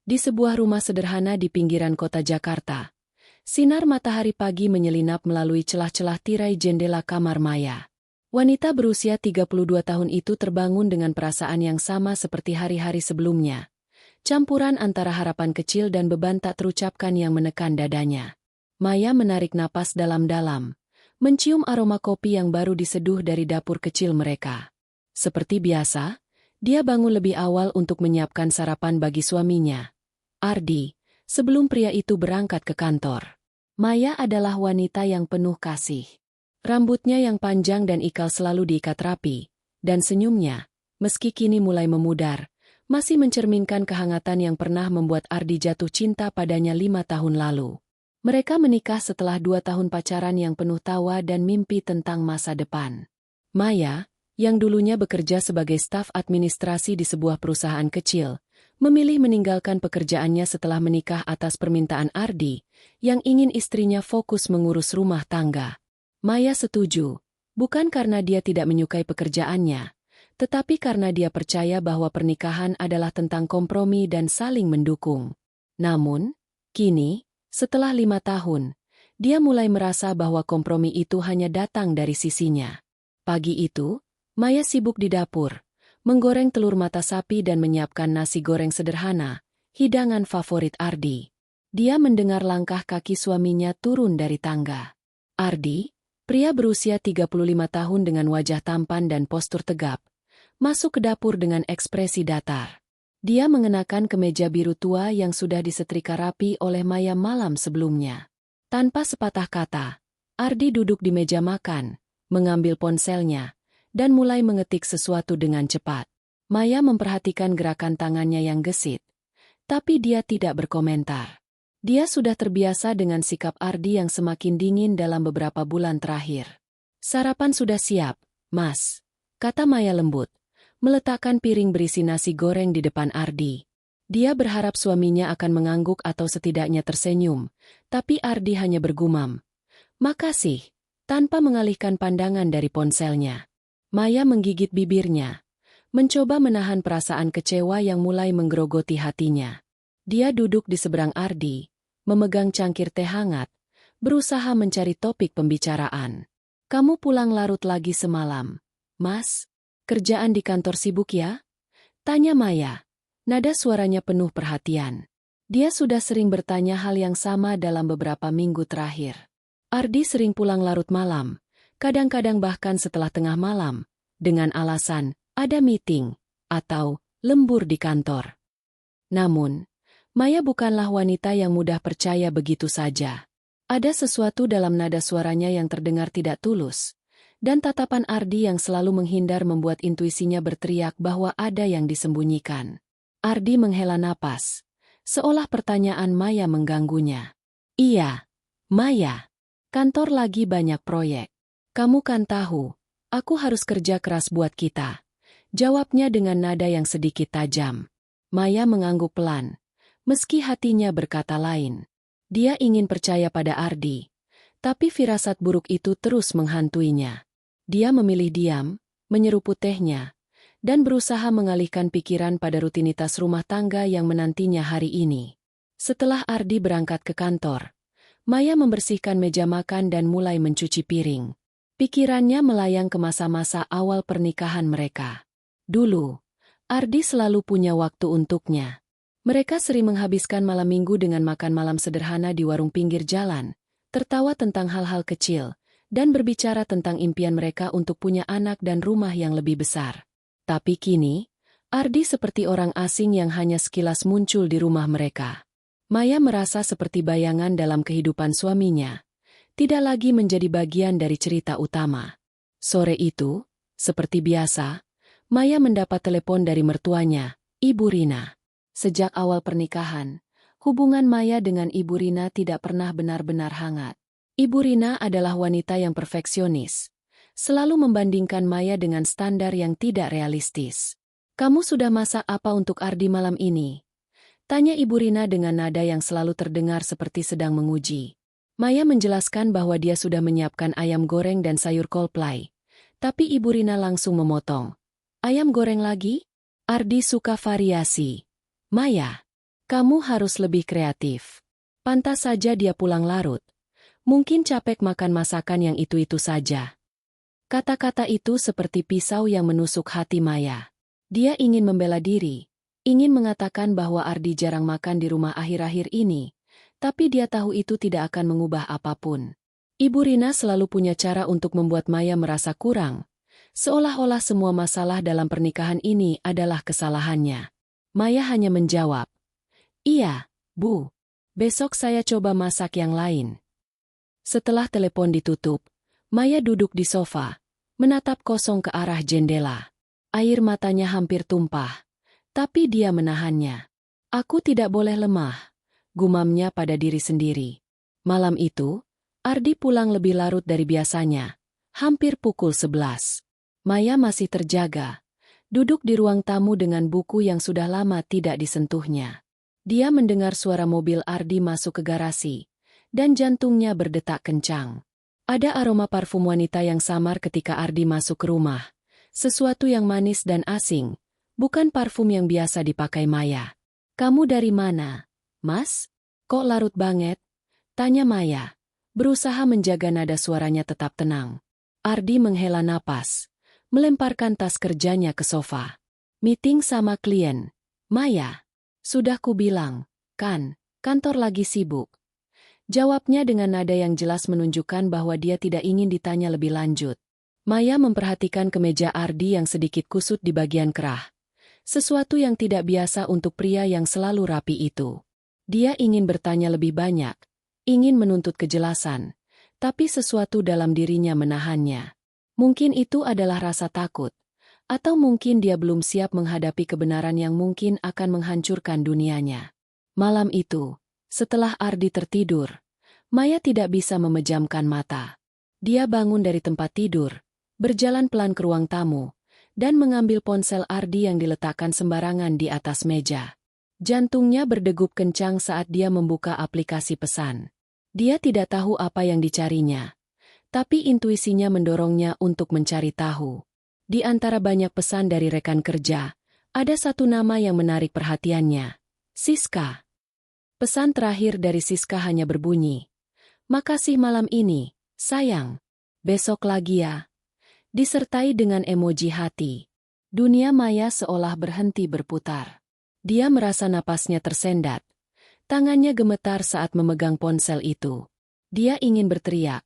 Di sebuah rumah sederhana di pinggiran kota Jakarta, sinar matahari pagi menyelinap melalui celah-celah tirai jendela kamar Maya. Wanita berusia 32 tahun itu terbangun dengan perasaan yang sama seperti hari-hari sebelumnya. Campuran antara harapan kecil dan beban tak terucapkan yang menekan dadanya. Maya menarik napas dalam-dalam, mencium aroma kopi yang baru diseduh dari dapur kecil mereka. Seperti biasa, dia bangun lebih awal untuk menyiapkan sarapan bagi suaminya, Ardi, sebelum pria itu berangkat ke kantor. Maya adalah wanita yang penuh kasih. Rambutnya yang panjang dan ikal selalu diikat rapi, dan senyumnya, meski kini mulai memudar, masih mencerminkan kehangatan yang pernah membuat Ardi jatuh cinta padanya 5 tahun lalu. Mereka menikah setelah 2 tahun pacaran yang penuh tawa dan mimpi tentang masa depan. Maya, yang dulunya bekerja sebagai staf administrasi di sebuah perusahaan kecil, memilih meninggalkan pekerjaannya setelah menikah atas permintaan Ardi, yang ingin istrinya fokus mengurus rumah tangga. Maya setuju, bukan karena dia tidak menyukai pekerjaannya, tetapi karena dia percaya bahwa pernikahan adalah tentang kompromi dan saling mendukung. Namun, kini, setelah 5 tahun, dia mulai merasa bahwa kompromi itu hanya datang dari sisinya. Pagi itu, Maya sibuk di dapur, menggoreng telur mata sapi dan menyiapkan nasi goreng sederhana, hidangan favorit Ardi. Dia mendengar langkah kaki suaminya turun dari tangga. Ardi, pria berusia 35 tahun dengan wajah tampan dan postur tegap, masuk ke dapur dengan ekspresi datar. Dia mengenakan kemeja biru tua yang sudah disetrika rapi oleh Maya malam sebelumnya. Tanpa sepatah kata, Ardi duduk di meja makan, mengambil ponselnya, dan mulai mengetik sesuatu dengan cepat. Maya memperhatikan gerakan tangannya yang gesit, tapi dia tidak berkomentar. Dia sudah terbiasa dengan sikap Ardi yang semakin dingin dalam beberapa bulan terakhir. "Sarapan sudah siap, Mas," kata Maya lembut, meletakkan piring berisi nasi goreng di depan Ardi. Dia berharap suaminya akan mengangguk atau setidaknya tersenyum, tapi Ardi hanya bergumam, "Makasih," tanpa mengalihkan pandangan dari ponselnya. Maya menggigit bibirnya, mencoba menahan perasaan kecewa yang mulai menggerogoti hatinya. Dia duduk di seberang Ardi, memegang cangkir teh hangat, berusaha mencari topik pembicaraan. "Kamu pulang larut lagi semalam, Mas? Kerjaan di kantor sibuk ya?" tanya Maya. Nada suaranya penuh perhatian. Dia sudah sering bertanya hal yang sama dalam beberapa minggu terakhir. Ardi sering pulang larut malam, kadang-kadang bahkan setelah tengah malam, dengan alasan ada meeting atau lembur di kantor. Namun, Maya bukanlah wanita yang mudah percaya begitu saja. Ada sesuatu dalam nada suaranya yang terdengar tidak tulus, dan tatapan Ardi yang selalu menghindar membuat intuisinya berteriak bahwa ada yang disembunyikan. Ardi menghela napas, seolah pertanyaan Maya mengganggunya. "Iya, Maya. Kantor lagi banyak proyek. Kamu kan tahu, aku harus kerja keras buat kita," jawabnya dengan nada yang sedikit tajam. Maya mengangguk pelan, meski hatinya berkata lain. Dia ingin percaya pada Ardi, tapi firasat buruk itu terus menghantuinya. Dia memilih diam, menyeruput tehnya, dan berusaha mengalihkan pikiran pada rutinitas rumah tangga yang menantinya hari ini. Setelah Ardi berangkat ke kantor, Maya membersihkan meja makan dan mulai mencuci piring. Pikirannya melayang ke masa-masa awal pernikahan mereka. Dulu, Ardi selalu punya waktu untuknya. Mereka sering menghabiskan malam minggu dengan makan malam sederhana di warung pinggir jalan, tertawa tentang hal-hal kecil, dan berbicara tentang impian mereka untuk punya anak dan rumah yang lebih besar. Tapi kini, Ardi seperti orang asing yang hanya sekilas muncul di rumah mereka. Maya merasa seperti bayangan dalam kehidupan suaminya, tidak lagi menjadi bagian dari cerita utama. Sore itu, seperti biasa, Maya mendapat telepon dari mertuanya, Ibu Rina. Sejak awal pernikahan, hubungan Maya dengan Ibu Rina tidak pernah benar-benar hangat. Ibu Rina adalah wanita yang perfeksionis, selalu membandingkan Maya dengan standar yang tidak realistis. "Kamu sudah masak apa untuk Ardi malam ini?" tanya Ibu Rina dengan nada yang selalu terdengar seperti sedang menguji. Maya menjelaskan bahwa dia sudah menyiapkan ayam goreng dan sayur kol play, tapi Ibu Rina langsung memotong. "Ayam goreng lagi? Ardi suka variasi. Maya, Kamu harus lebih kreatif. Pantas saja dia pulang larut. Mungkin capek makan masakan yang itu-itu saja. Kata-kata itu seperti pisau yang menusuk hati Maya. Dia ingin membela diri, ingin mengatakan bahwa Ardi jarang makan di rumah akhir-akhir ini, tapi dia tahu itu tidak akan mengubah apapun. Ibu Rina selalu punya cara untuk membuat Maya merasa kurang, seolah-olah semua masalah dalam pernikahan ini adalah kesalahannya. Maya hanya menjawab, "Iya, Bu. Besok saya coba masak yang lain." Setelah telepon ditutup, Maya duduk di sofa, menatap kosong ke arah jendela. Air matanya hampir tumpah, tapi dia menahannya. "Aku tidak boleh lemah," gumamnya pada diri sendiri. Malam itu, Ardi pulang lebih larut dari biasanya, hampir pukul 11. Maya masih terjaga, duduk di ruang tamu dengan buku yang sudah lama tidak disentuhnya. Dia mendengar suara mobil Ardi masuk ke garasi, dan jantungnya berdetak kencang. Ada aroma parfum wanita yang samar ketika Ardi masuk ke rumah. Sesuatu yang manis dan asing, bukan parfum yang biasa dipakai Maya. "Kamu dari mana, Mas? Kok larut banget?" tanya Maya, berusaha menjaga nada suaranya tetap tenang. Ardi menghela napas, melemparkan tas kerjanya ke sofa. "Meeting sama klien, Maya. Sudah kubilang, kan, kantor lagi sibuk." Jawabnya dengan nada yang jelas menunjukkan bahwa dia tidak ingin ditanya lebih lanjut. Maya memperhatikan kemeja Ardi yang sedikit kusut di bagian kerah. Sesuatu yang tidak biasa untuk pria yang selalu rapi itu. Dia ingin bertanya lebih banyak, ingin menuntut kejelasan, tapi sesuatu dalam dirinya menahannya. Mungkin itu adalah rasa takut, atau mungkin dia belum siap menghadapi kebenaran yang mungkin akan menghancurkan dunianya. Malam itu, setelah Ardi tertidur, Maya tidak bisa memejamkan mata. Dia bangun dari tempat tidur, berjalan pelan ke ruang tamu, dan mengambil ponsel Ardi yang diletakkan sembarangan di atas meja. Jantungnya berdegup kencang saat dia membuka aplikasi pesan. Dia tidak tahu apa yang dicarinya, tapi intuisinya mendorongnya untuk mencari tahu. Di antara banyak pesan dari rekan kerja, ada satu nama yang menarik perhatiannya, Siska. Pesan terakhir dari Siska hanya berbunyi, "Makasih malam ini, sayang. Besok lagi ya." Disertai dengan emoji hati. Dunia Maya seolah berhenti berputar. Dia merasa napasnya tersendat. Tangannya gemetar saat memegang ponsel itu. Dia ingin berteriak,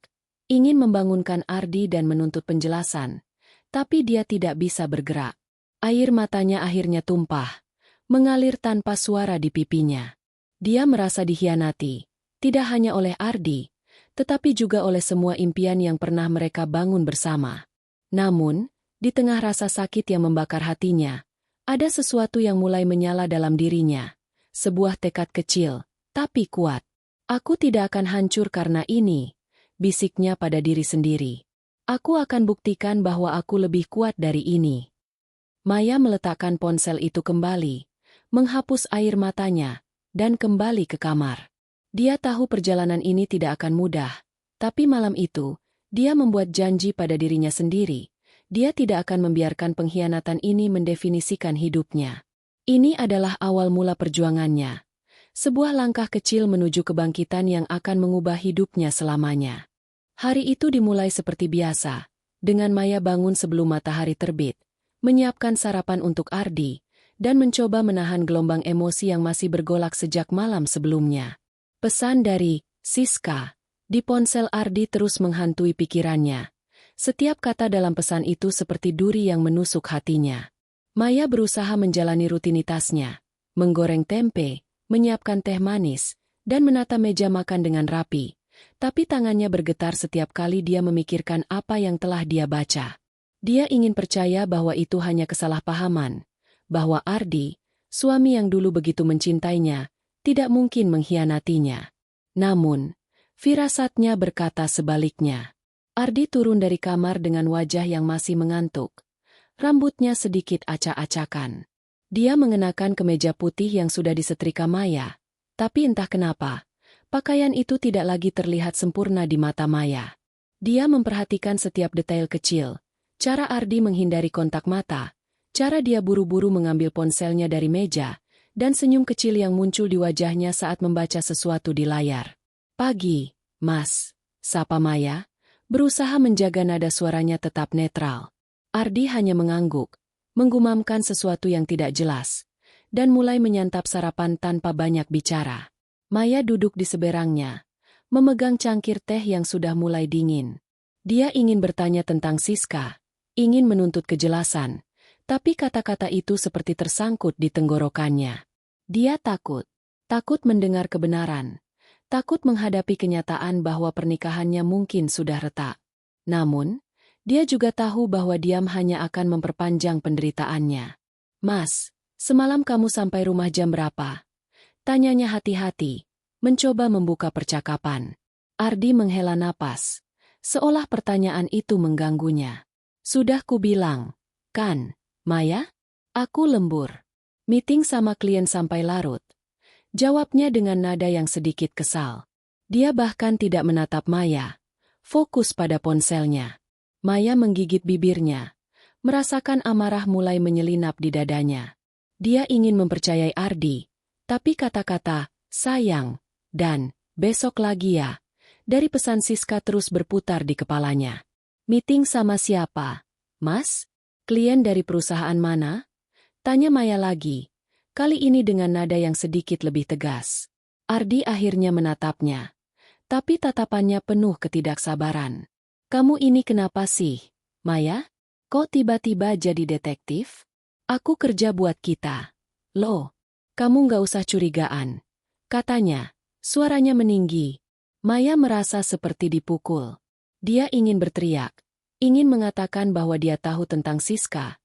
ingin membangunkan Ardi dan menuntut penjelasan. Tapi dia tidak bisa bergerak. Air matanya akhirnya tumpah, mengalir tanpa suara di pipinya. Dia merasa dikhianati, tidak hanya oleh Ardi, tetapi juga oleh semua impian yang pernah mereka bangun bersama. Namun, di tengah rasa sakit yang membakar hatinya, ada sesuatu yang mulai menyala dalam dirinya. Sebuah tekad kecil, tapi kuat. "Aku tidak akan hancur karena ini," bisiknya pada diri sendiri. "Aku akan buktikan bahwa aku lebih kuat dari ini." Maya meletakkan ponsel itu kembali, menghapus air matanya, dan kembali ke kamar. Dia tahu perjalanan ini tidak akan mudah, tapi malam itu, dia membuat janji pada dirinya sendiri. Dia tidak akan membiarkan pengkhianatan ini mendefinisikan hidupnya. Ini adalah awal mula perjuangannya. Sebuah langkah kecil menuju kebangkitan yang akan mengubah hidupnya selamanya. Hari itu dimulai seperti biasa, dengan Maya bangun sebelum matahari terbit, menyiapkan sarapan untuk Ardi, dan mencoba menahan gelombang emosi yang masih bergolak sejak malam sebelumnya. Pesan dari Siska di ponsel Ardi terus menghantui pikirannya. Setiap kata dalam pesan itu seperti duri yang menusuk hatinya. Maya berusaha menjalani rutinitasnya, menggoreng tempe, menyiapkan teh manis, dan menata meja makan dengan rapi. Tapi tangannya bergetar setiap kali dia memikirkan apa yang telah dia baca. Dia ingin percaya bahwa itu hanya kesalahpahaman, bahwa Ardi, suami yang dulu begitu mencintainya, tidak mungkin mengkhianatinya. Namun, firasatnya berkata sebaliknya. Ardi turun dari kamar dengan wajah yang masih mengantuk. Rambutnya sedikit acak-acakan. Dia mengenakan kemeja putih yang sudah disetrika Maya, tapi entah kenapa, pakaian itu tidak lagi terlihat sempurna di mata Maya. Dia memperhatikan setiap detail kecil, cara Ardi menghindari kontak mata, cara dia buru-buru mengambil ponselnya dari meja, dan senyum kecil yang muncul di wajahnya saat membaca sesuatu di layar. "Pagi, Mas," sapa Maya, berusaha menjaga nada suaranya tetap netral. Ardi hanya mengangguk, menggumamkan sesuatu yang tidak jelas, dan mulai menyantap sarapan tanpa banyak bicara. Maya duduk di seberangnya, memegang cangkir teh yang sudah mulai dingin. Dia ingin bertanya tentang Siska, ingin menuntut kejelasan, tapi kata-kata itu seperti tersangkut di tenggorokannya. Dia takut mendengar kebenaran, takut menghadapi kenyataan bahwa pernikahannya mungkin sudah retak. Namun, dia juga tahu bahwa diam hanya akan memperpanjang penderitaannya. "Mas, semalam kamu sampai rumah jam berapa?" Tanyanya hati-hati, mencoba membuka percakapan. Ardi menghela napas, seolah pertanyaan itu mengganggunya. "Sudah kubilang, kan, Maya? Aku lembur. Meeting sama klien sampai larut." Jawabnya dengan nada yang sedikit kesal. Dia bahkan tidak menatap Maya, fokus pada ponselnya. Maya menggigit bibirnya, merasakan amarah mulai menyelinap di dadanya. Dia ingin mempercayai Ardi, tapi kata-kata, "sayang," dan "besok lagi ya," dari pesan Siska terus berputar di kepalanya. "Meeting sama siapa, Mas? Klien dari perusahaan mana?" Tanya Maya lagi, kali ini dengan nada yang sedikit lebih tegas. Ardi akhirnya menatapnya, tapi tatapannya penuh ketidaksabaran. "Kamu ini kenapa sih, Maya? Kok tiba-tiba jadi detektif? Aku kerja buat kita. Loh, kamu nggak usah curigaan," katanya, suaranya meninggi. Maya merasa seperti dipukul. Dia ingin berteriak, ingin mengatakan bahwa dia tahu tentang Siska,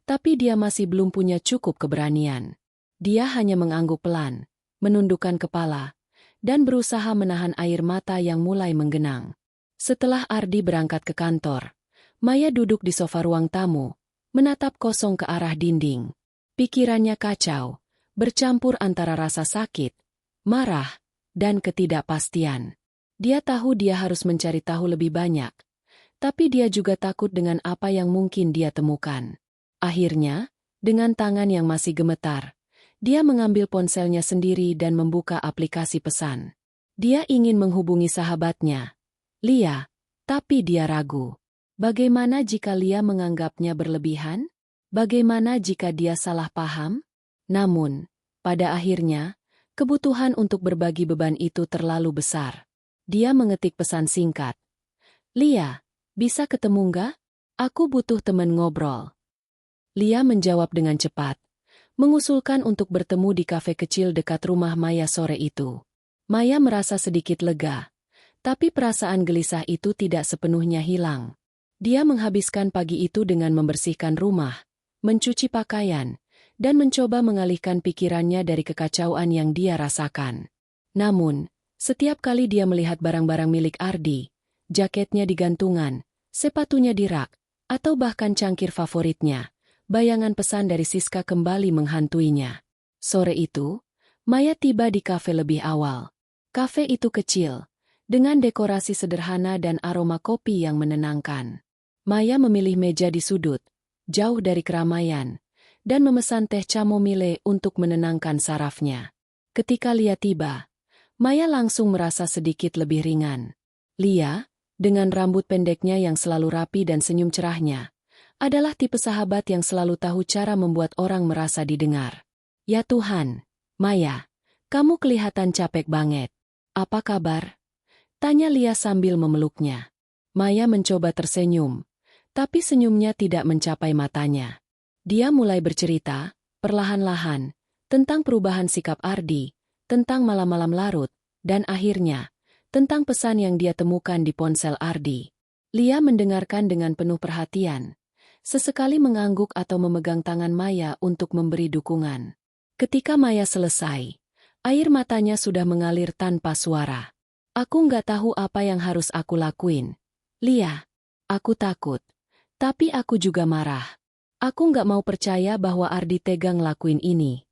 tapi dia masih belum punya cukup keberanian. Dia hanya mengangguk pelan, menundukkan kepala, dan berusaha menahan air mata yang mulai menggenang. Setelah Ardi berangkat ke kantor, Maya duduk di sofa ruang tamu, menatap kosong ke arah dinding. Pikirannya kacau, bercampur antara rasa sakit, marah, dan ketidakpastian. Dia tahu dia harus mencari tahu lebih banyak, tapi dia juga takut dengan apa yang mungkin dia temukan. Akhirnya, dengan tangan yang masih gemetar, dia mengambil ponselnya sendiri dan membuka aplikasi pesan. Dia ingin menghubungi sahabatnya, Lia, tapi dia ragu. Bagaimana jika Lia menganggapnya berlebihan? Bagaimana jika dia salah paham? Namun, pada akhirnya, kebutuhan untuk berbagi beban itu terlalu besar. Dia mengetik pesan singkat. "Lia, bisa ketemu nggak? Aku butuh teman ngobrol." Lia menjawab dengan cepat, mengusulkan untuk bertemu di kafe kecil dekat rumah Maya sore itu. Maya merasa sedikit lega, tapi perasaan gelisah itu tidak sepenuhnya hilang. Dia menghabiskan pagi itu dengan membersihkan rumah, mencuci pakaian, dan mencoba mengalihkan pikirannya dari kekacauan yang dia rasakan. Namun, setiap kali dia melihat barang-barang milik Ardi, jaketnya di gantungan, sepatunya di rak, atau bahkan cangkir favoritnya, bayangan pesan dari Siska kembali menghantuinya. Sore itu, Maya tiba di kafe lebih awal. Kafe itu kecil, dengan dekorasi sederhana dan aroma kopi yang menenangkan. Maya memilih meja di sudut, jauh dari keramaian, dan memesan teh chamomile untuk menenangkan sarafnya. Ketika Lia tiba, Maya langsung merasa sedikit lebih ringan. Lia, dengan rambut pendeknya yang selalu rapi dan senyum cerahnya, adalah tipe sahabat yang selalu tahu cara membuat orang merasa didengar. "Ya Tuhan, Maya, kamu kelihatan capek banget. Apa kabar?" Tanya Lia sambil memeluknya. Maya mencoba tersenyum, tapi senyumnya tidak mencapai matanya. Dia mulai bercerita, perlahan-lahan, tentang perubahan sikap Ardi, tentang malam-malam larut, dan akhirnya, tentang pesan yang dia temukan di ponsel Ardi. Lia mendengarkan dengan penuh perhatian, sesekali mengangguk atau memegang tangan Maya untuk memberi dukungan. Ketika Maya selesai, air matanya sudah mengalir tanpa suara. "Aku nggak tahu apa yang harus aku lakuin. Lia, aku takut. Tapi aku juga marah. Aku nggak mau percaya bahwa Ardi tega ngelakuin ini."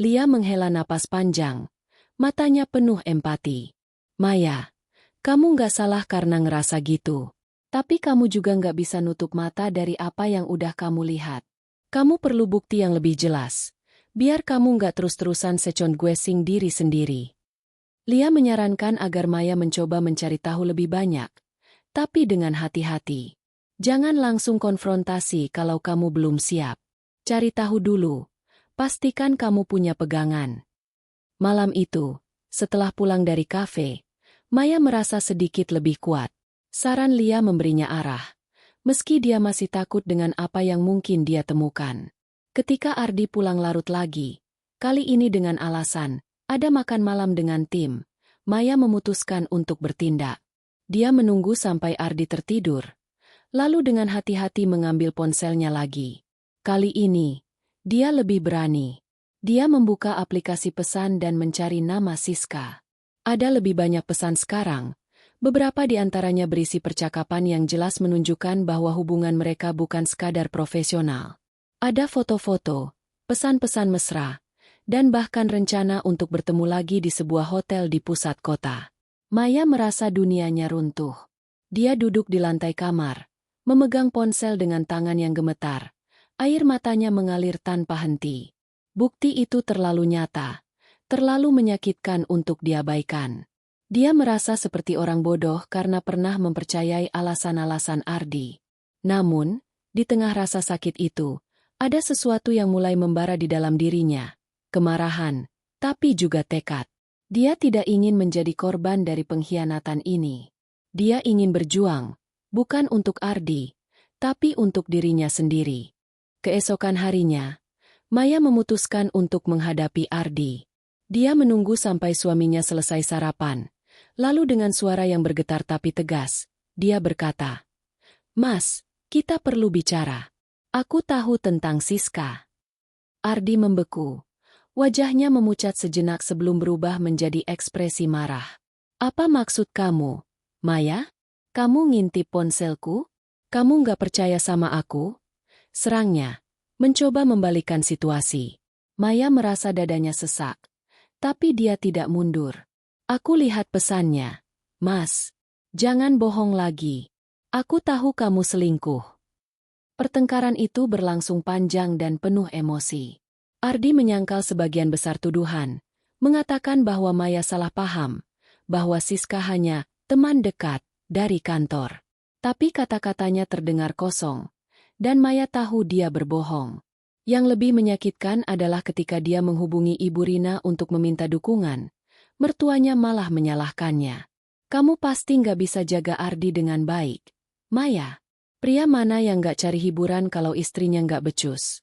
Lia menghela napas panjang, matanya penuh empati. "Maya, kamu nggak salah karena ngerasa gitu. Tapi kamu juga nggak bisa nutup mata dari apa yang udah kamu lihat. Kamu perlu bukti yang lebih jelas. Biar kamu nggak terus-terusan second-guessing diri sendiri. Lia menyarankan agar Maya mencoba mencari tahu lebih banyak, tapi dengan hati-hati. Jangan langsung konfrontasi kalau kamu belum siap. Cari tahu dulu. Pastikan kamu punya pegangan. Malam itu, setelah pulang dari kafe, Maya merasa sedikit lebih kuat. Saran Lia memberinya arah. Meski dia masih takut dengan apa yang mungkin dia temukan. Ketika Ardi pulang larut lagi, kali ini dengan alasan, ada makan malam dengan tim, Maya memutuskan untuk bertindak. Dia menunggu sampai Ardi tertidur. Lalu dengan hati-hati mengambil ponselnya lagi. Kali ini, dia lebih berani. Dia membuka aplikasi pesan dan mencari nama Siska. Ada lebih banyak pesan sekarang. Beberapa di antaranya berisi percakapan yang jelas menunjukkan bahwa hubungan mereka bukan sekadar profesional. Ada foto-foto, pesan-pesan mesra, dan bahkan rencana untuk bertemu lagi di sebuah hotel di pusat kota. Maya merasa dunianya runtuh. Dia duduk di lantai kamar, memegang ponsel dengan tangan yang gemetar. Air matanya mengalir tanpa henti. Bukti itu terlalu nyata, terlalu menyakitkan untuk diabaikan. Dia merasa seperti orang bodoh karena pernah mempercayai alasan-alasan Ardi. Namun, di tengah rasa sakit itu, ada sesuatu yang mulai membara di dalam dirinya. Kemarahan, tapi juga tekad. Dia tidak ingin menjadi korban dari pengkhianatan ini. Dia ingin berjuang, bukan untuk Ardi, tapi untuk dirinya sendiri. Keesokan harinya, Maya memutuskan untuk menghadapi Ardi. Dia menunggu sampai suaminya selesai sarapan. Lalu dengan suara yang bergetar tapi tegas, dia berkata, "Mas, kita perlu bicara. Aku tahu tentang Siska." Ardi membeku. Wajahnya memucat sejenak sebelum berubah menjadi ekspresi marah. "Apa maksud kamu, Maya? Kamu ngintip ponselku? Kamu nggak percaya sama aku?" Serangnya, mencoba membalikkan situasi. Maya merasa dadanya sesak. Tapi dia tidak mundur. "Aku lihat pesannya. Mas, jangan bohong lagi. Aku tahu kamu selingkuh." Pertengkaran itu berlangsung panjang dan penuh emosi. Ardi menyangkal sebagian besar tuduhan, mengatakan bahwa Maya salah paham, bahwa Siska hanya teman dekat dari kantor. Tapi kata-katanya terdengar kosong, dan Maya tahu dia berbohong. Yang lebih menyakitkan adalah ketika dia menghubungi Ibu Rina untuk meminta dukungan, mertuanya malah menyalahkannya. "Kamu pasti nggak bisa jaga Ardi dengan baik, Maya. Pria mana yang nggak cari hiburan kalau istrinya nggak becus?"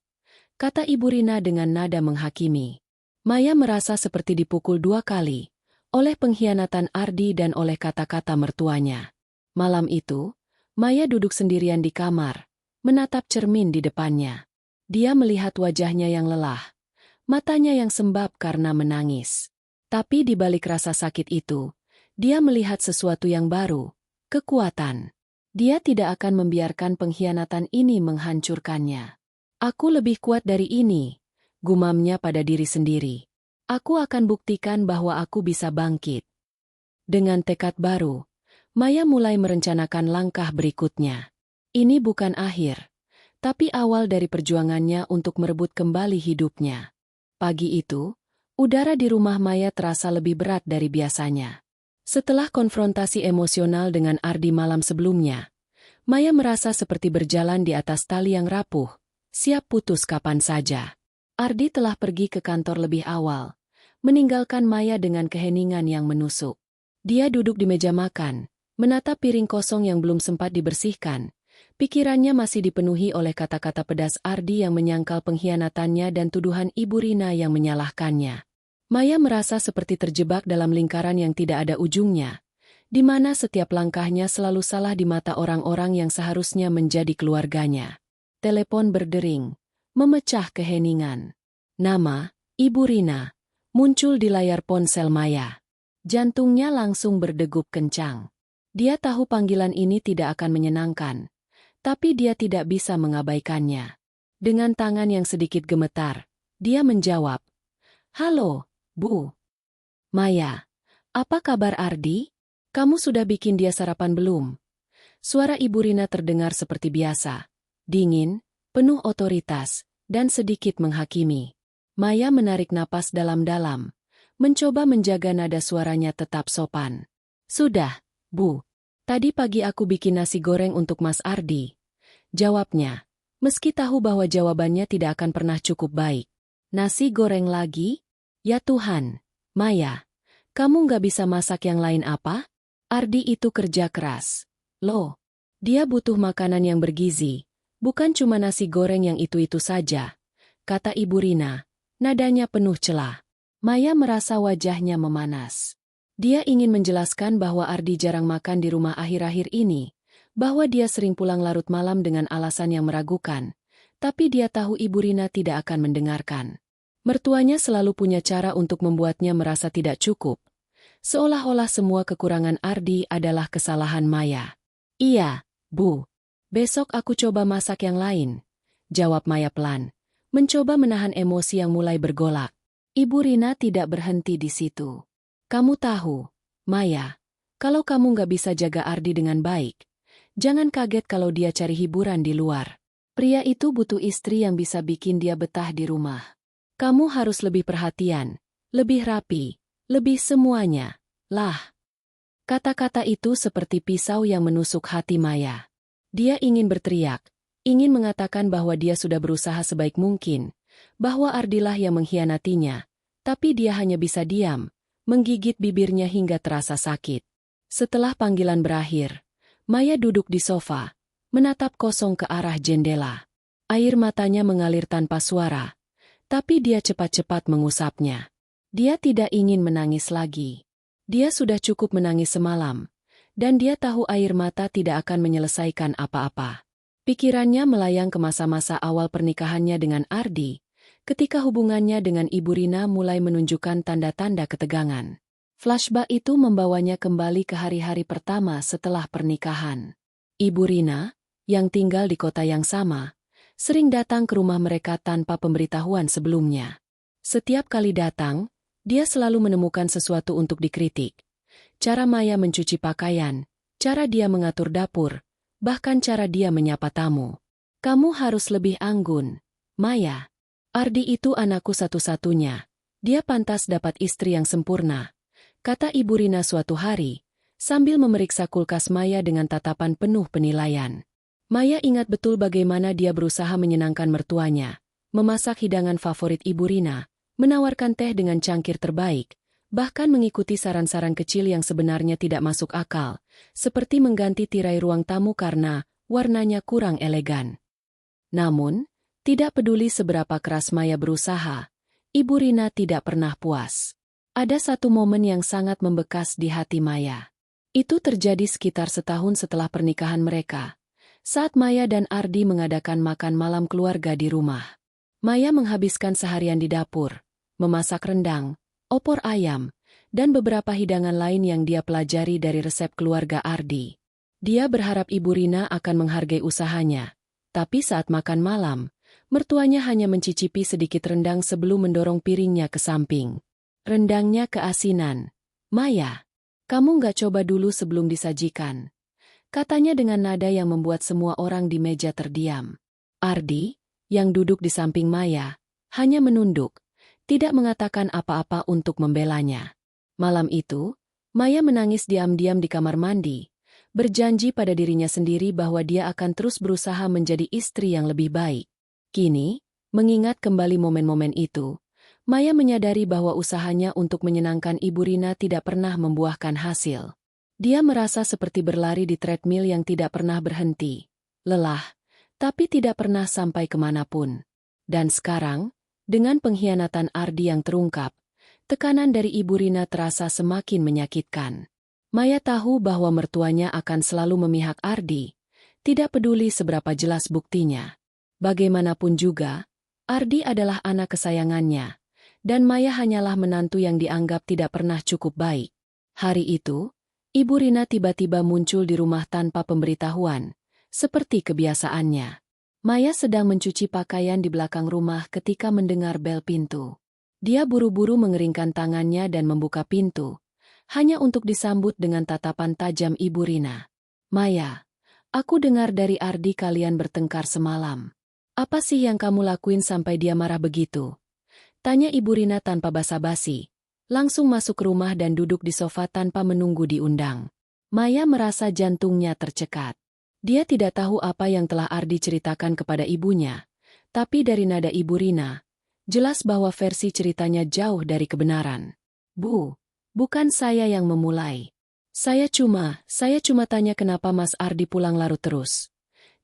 kata Ibu Rina dengan nada menghakimi. Maya merasa seperti dipukul 2 kali, oleh pengkhianatan Ardi dan oleh kata-kata mertuanya. Malam itu, Maya duduk sendirian di kamar, menatap cermin di depannya. Dia melihat wajahnya yang lelah, matanya yang sembab karena menangis. Tapi di balik rasa sakit itu, dia melihat sesuatu yang baru, kekuatan. Dia tidak akan membiarkan pengkhianatan ini menghancurkannya. "Aku lebih kuat dari ini," gumamnya pada diri sendiri. "Aku akan buktikan bahwa aku bisa bangkit." Dengan tekad baru, Maya mulai merencanakan langkah berikutnya. Ini bukan akhir, tapi awal dari perjuangannya untuk merebut kembali hidupnya. Pagi itu, udara di rumah Maya terasa lebih berat dari biasanya. Setelah konfrontasi emosional dengan Ardi malam sebelumnya, Maya merasa seperti berjalan di atas tali yang rapuh, siap putus kapan saja. Ardi telah pergi ke kantor lebih awal, meninggalkan Maya dengan keheningan yang menusuk. Dia duduk di meja makan, menatap piring kosong yang belum sempat dibersihkan. Pikirannya masih dipenuhi oleh kata-kata pedas Ardi yang menyangkal pengkhianatannya dan tuduhan Ibu Rina yang menyalahkannya. Maya merasa seperti terjebak dalam lingkaran yang tidak ada ujungnya, di mana setiap langkahnya selalu salah di mata orang-orang yang seharusnya menjadi keluarganya. Telepon berdering, memecah keheningan. Nama, Ibu Rina, muncul di layar ponsel Maya. Jantungnya langsung berdegup kencang. Dia tahu panggilan ini tidak akan menyenangkan, tapi dia tidak bisa mengabaikannya. Dengan tangan yang sedikit gemetar, dia menjawab, "Halo, Bu." "Maya, apa kabar Ardi? Kamu sudah bikin dia sarapan belum?" Suara Ibu Rina terdengar seperti biasa. Dingin, penuh otoritas, dan sedikit menghakimi. Maya menarik napas dalam-dalam, mencoba menjaga nada suaranya tetap sopan. Sudah, Bu. Tadi pagi aku bikin nasi goreng untuk Mas Ardi. Jawabnya, meski tahu bahwa jawabannya tidak akan pernah cukup baik. Nasi goreng lagi? Ya Tuhan, Maya, kamu nggak bisa masak yang lain apa? Ardi itu kerja keras. Loh, dia butuh makanan yang bergizi, bukan cuma nasi goreng yang itu-itu saja, kata Ibu Rina, nadanya penuh celah. Maya merasa wajahnya memanas. Dia ingin menjelaskan bahwa Ardi jarang makan di rumah akhir-akhir ini, bahwa dia sering pulang larut malam dengan alasan yang meragukan, tapi dia tahu Ibu Rina tidak akan mendengarkan. Mertuanya selalu punya cara untuk membuatnya merasa tidak cukup, seolah-olah semua kekurangan Ardi adalah kesalahan Maya. Iya, Bu. Besok aku coba masak yang lain, jawab Maya pelan, mencoba menahan emosi yang mulai bergolak. Ibu Rina tidak berhenti di situ. Kamu tahu, Maya, kalau kamu nggak bisa jaga Ardi dengan baik, jangan kaget kalau dia cari hiburan di luar. Pria itu butuh istri yang bisa bikin dia betah di rumah. Kamu harus lebih perhatian, lebih rapi, lebih semuanya. Lah. Kata-kata itu seperti pisau yang menusuk hati Maya. Dia ingin berteriak, ingin mengatakan bahwa dia sudah berusaha sebaik mungkin, bahwa Ardilah yang mengkhianatinya, tapi dia hanya bisa diam, menggigit bibirnya hingga terasa sakit. Setelah panggilan berakhir, Maya duduk di sofa, menatap kosong ke arah jendela. Air matanya mengalir tanpa suara, tapi dia cepat-cepat mengusapnya. Dia tidak ingin menangis lagi. Dia sudah cukup menangis semalam, dan dia tahu air mata tidak akan menyelesaikan apa-apa. Pikirannya melayang ke masa-masa awal pernikahannya dengan Ardi, ketika hubungannya dengan Ibu Rina mulai menunjukkan tanda-tanda ketegangan. Flashback itu membawanya kembali ke hari-hari pertama setelah pernikahan. Ibu Rina, yang tinggal di kota yang sama, sering datang ke rumah mereka tanpa pemberitahuan sebelumnya. Setiap kali datang, dia selalu menemukan sesuatu untuk dikritik. Cara Maya mencuci pakaian, cara dia mengatur dapur, bahkan cara dia menyapa tamu. Kamu harus lebih anggun, Maya. Ardi itu anakku satu-satunya. Dia pantas dapat istri yang sempurna, kata Ibu Rina suatu hari, sambil memeriksa kulkas Maya dengan tatapan penuh penilaian. Maya ingat betul bagaimana dia berusaha menyenangkan mertuanya, memasak hidangan favorit Ibu Rina, menawarkan teh dengan cangkir terbaik, bahkan mengikuti saran-saran kecil yang sebenarnya tidak masuk akal, seperti mengganti tirai ruang tamu karena warnanya kurang elegan. Namun, tidak peduli seberapa keras Maya berusaha, Ibu Rina tidak pernah puas. Ada satu momen yang sangat membekas di hati Maya. Itu terjadi sekitar setahun setelah pernikahan mereka, saat Maya dan Ardi mengadakan makan malam keluarga di rumah. Maya menghabiskan seharian di dapur, memasak rendang, opor ayam, dan beberapa hidangan lain yang dia pelajari dari resep keluarga Ardi. Dia berharap Ibu Rina akan menghargai usahanya, tapi saat makan malam, mertuanya hanya mencicipi sedikit rendang sebelum mendorong piringnya ke samping. Rendangnya keasinan. Maya, kamu nggak coba dulu sebelum disajikan, katanya dengan nada yang membuat semua orang di meja terdiam. Ardi, yang duduk di samping Maya, hanya menunduk, tidak mengatakan apa-apa untuk membelanya. Malam itu, Maya menangis diam-diam di kamar mandi, berjanji pada dirinya sendiri bahwa dia akan terus berusaha menjadi istri yang lebih baik. Kini, mengingat kembali momen-momen itu, Maya menyadari bahwa usahanya untuk menyenangkan Ibu Rina tidak pernah membuahkan hasil. Dia merasa seperti berlari di treadmill yang tidak pernah berhenti. Lelah, tapi tidak pernah sampai kemanapun. Dan sekarang, dengan pengkhianatan Ardi yang terungkap, tekanan dari Ibu Rina terasa semakin menyakitkan. Maya tahu bahwa mertuanya akan selalu memihak Ardi, tidak peduli seberapa jelas buktinya. Bagaimanapun juga, Ardi adalah anak kesayangannya, dan Maya hanyalah menantu yang dianggap tidak pernah cukup baik. Hari itu, Ibu Rina tiba-tiba muncul di rumah tanpa pemberitahuan, seperti kebiasaannya. Maya sedang mencuci pakaian di belakang rumah ketika mendengar bel pintu. Dia buru-buru mengeringkan tangannya dan membuka pintu, hanya untuk disambut dengan tatapan tajam Ibu Rina. Maya, aku dengar dari Ardi kalian bertengkar semalam. Apa sih yang kamu lakuin sampai dia marah begitu? Tanya Ibu Rina tanpa basa-basi. Langsung masuk ke rumah dan duduk di sofa tanpa menunggu diundang. Maya merasa jantungnya tercekat. Dia tidak tahu apa yang telah Ardi ceritakan kepada ibunya. Tapi dari nada Ibu Rina, jelas bahwa versi ceritanya jauh dari kebenaran. Bu, bukan saya yang memulai. Saya cuma tanya kenapa Mas Ardi pulang larut terus.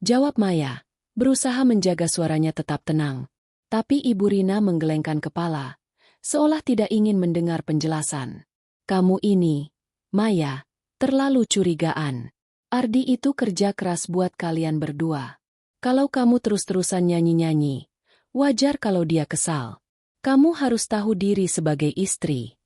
Jawab Maya, berusaha menjaga suaranya tetap tenang. Tapi Ibu Rina menggelengkan kepala, seolah tidak ingin mendengar penjelasan. Kamu ini, Maya, terlalu curigaan. Ardi itu kerja keras buat kalian berdua. Kalau kamu terus-terusan nyanyi-nyanyi, wajar kalau dia kesal. Kamu harus tahu diri sebagai istri.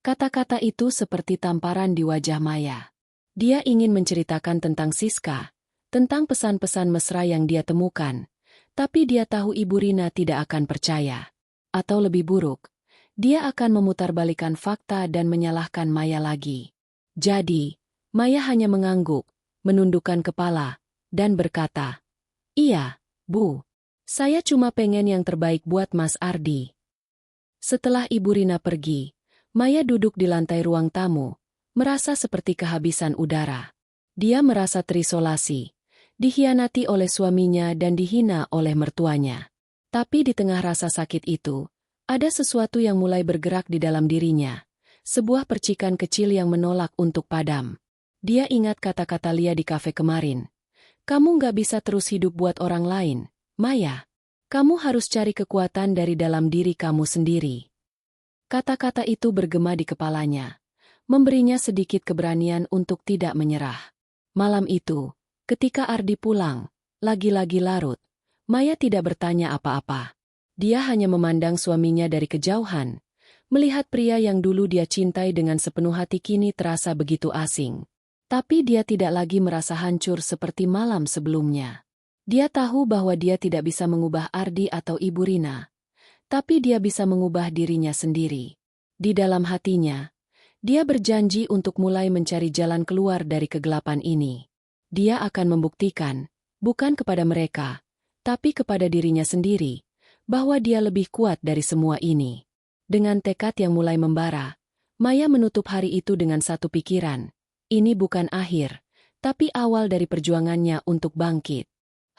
Kata-kata itu seperti tamparan di wajah Maya. Dia ingin menceritakan tentang Siska, tentang pesan-pesan mesra yang dia temukan, tapi dia tahu Ibu Rina tidak akan percaya. Atau lebih buruk, dia akan memutarbalikkan fakta dan menyalahkan Maya lagi. Jadi, Maya hanya mengangguk, menundukkan kepala, dan berkata, "Iya, Bu. Saya cuma pengen yang terbaik buat Mas Ardi." Setelah Ibu Rina pergi, Maya duduk di lantai ruang tamu, merasa seperti kehabisan udara. Dia merasa terisolasi, dikhianati oleh suaminya dan dihina oleh mertuanya. Tapi di tengah rasa sakit itu, ada sesuatu yang mulai bergerak di dalam dirinya, sebuah percikan kecil yang menolak untuk padam. Dia ingat kata-kata Lia di kafe kemarin. Kamu nggak bisa terus hidup buat orang lain, Maya. Kamu harus cari kekuatan dari dalam diri kamu sendiri. Kata-kata itu bergema di kepalanya, memberinya sedikit keberanian untuk tidak menyerah. Malam itu, ketika Ardi pulang, lagi-lagi larut, Maya tidak bertanya apa-apa. Dia hanya memandang suaminya dari kejauhan, melihat pria yang dulu dia cintai dengan sepenuh hati kini terasa begitu asing. Tapi dia tidak lagi merasa hancur seperti malam sebelumnya. Dia tahu bahwa dia tidak bisa mengubah Ardi atau Ibu Rina, tapi dia bisa mengubah dirinya sendiri. Di dalam hatinya, dia berjanji untuk mulai mencari jalan keluar dari kegelapan ini. Dia akan membuktikan, bukan kepada mereka, tapi kepada dirinya sendiri, bahwa dia lebih kuat dari semua ini. Dengan tekad yang mulai membara, Maya menutup hari itu dengan satu pikiran. Ini bukan akhir, tapi awal dari perjuangannya untuk bangkit.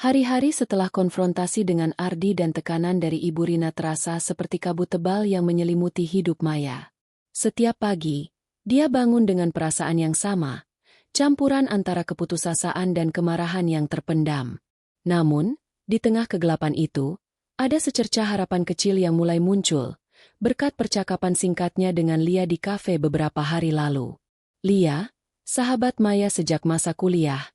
Hari-hari setelah konfrontasi dengan Ardi dan tekanan dari Ibu Rina terasa seperti kabut tebal yang menyelimuti hidup Maya. Setiap pagi, dia bangun dengan perasaan yang sama, campuran antara keputusasaan dan kemarahan yang terpendam. Namun, di tengah kegelapan itu, ada secercah harapan kecil yang mulai muncul, berkat percakapan singkatnya dengan Lia di kafe beberapa hari lalu. Lia, sahabat Maya sejak masa kuliah,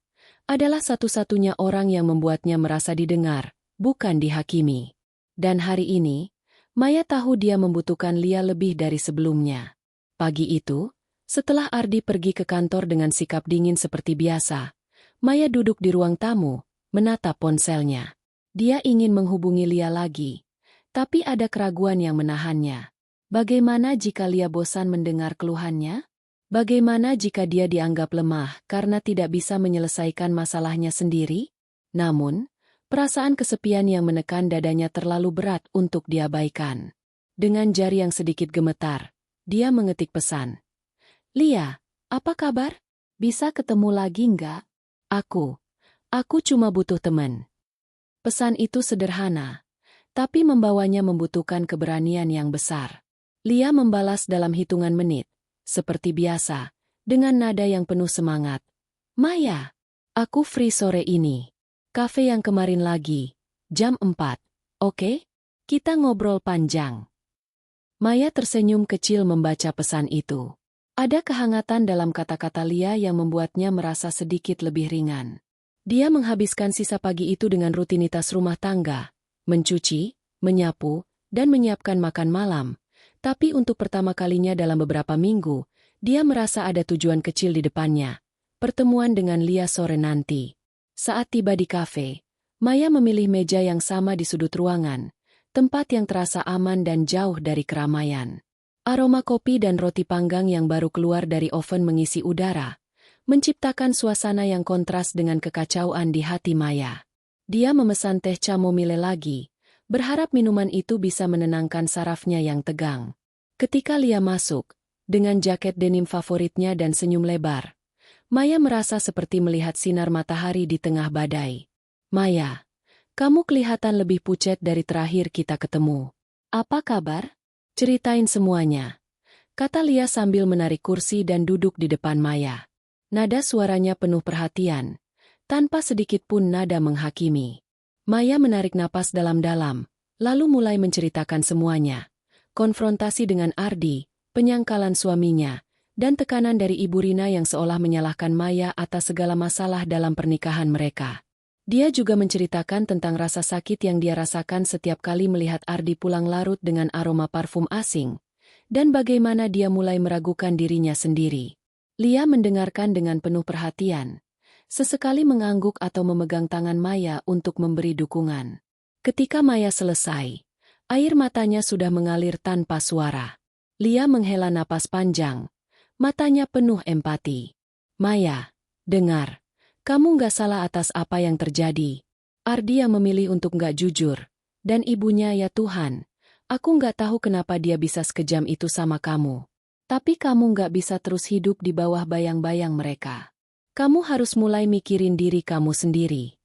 adalah satu-satunya orang yang membuatnya merasa didengar, bukan dihakimi. Dan hari ini, Maya tahu dia membutuhkan Lia lebih dari sebelumnya. Pagi itu, setelah Ardi pergi ke kantor dengan sikap dingin seperti biasa, Maya duduk di ruang tamu, menatap ponselnya. Dia ingin menghubungi Lia lagi, tapi ada keraguan yang menahannya. Bagaimana jika Lia bosan mendengar keluhannya? Bagaimana jika dia dianggap lemah karena tidak bisa menyelesaikan masalahnya sendiri? Namun, perasaan kesepian yang menekan dadanya terlalu berat untuk diabaikan. Dengan jari yang sedikit gemetar, dia mengetik pesan. "Lia, apa kabar? Bisa ketemu lagi nggak? Aku cuma butuh teman." Pesan itu sederhana, tapi membawanya membutuhkan keberanian yang besar. Lia membalas dalam hitungan menit. Seperti biasa, dengan nada yang penuh semangat. "Maya, aku free sore ini. Kafe yang kemarin lagi, jam 4. Oke? Kita ngobrol panjang." Maya tersenyum kecil membaca pesan itu. Ada kehangatan dalam kata-kata Lia yang membuatnya merasa sedikit lebih ringan. Dia menghabiskan sisa pagi itu dengan rutinitas rumah tangga, mencuci, menyapu, dan menyiapkan makan malam. Tapi untuk pertama kalinya dalam beberapa minggu, dia merasa ada tujuan kecil di depannya. Pertemuan dengan Lia sore nanti. Saat tiba di kafe, Maya memilih meja yang sama di sudut ruangan, tempat yang terasa aman dan jauh dari keramaian. Aroma kopi dan roti panggang yang baru keluar dari oven mengisi udara, menciptakan suasana yang kontras dengan kekacauan di hati Maya. Dia memesan teh chamomile lagi, berharap minuman itu bisa menenangkan sarafnya yang tegang. Ketika Lia masuk, dengan jaket denim favoritnya dan senyum lebar, Maya merasa seperti melihat sinar matahari di tengah badai. "Maya, kamu kelihatan lebih pucat dari terakhir kita ketemu. Apa kabar? Ceritain semuanya," kata Lia sambil menarik kursi dan duduk di depan Maya. Nada suaranya penuh perhatian, tanpa sedikit pun nada menghakimi. Maya menarik napas dalam-dalam, lalu mulai menceritakan semuanya. Konfrontasi dengan Ardi, penyangkalan suaminya, dan tekanan dari Ibu Rina yang seolah menyalahkan Maya atas segala masalah dalam pernikahan mereka. Dia juga menceritakan tentang rasa sakit yang dia rasakan setiap kali melihat Ardi pulang larut dengan aroma parfum asing, dan bagaimana dia mulai meragukan dirinya sendiri. Lia mendengarkan dengan penuh perhatian, sesekali mengangguk atau memegang tangan Maya untuk memberi dukungan. Ketika Maya selesai, air matanya sudah mengalir tanpa suara. Lia menghela napas panjang, matanya penuh empati. "Maya, dengar, kamu nggak salah atas apa yang terjadi. Ardi yang memilih untuk nggak jujur, dan ibunya, ya Tuhan, aku nggak tahu kenapa dia bisa sekejam itu sama kamu. Tapi kamu nggak bisa terus hidup di bawah bayang-bayang mereka. Kamu harus mulai mikirin diri kamu sendiri."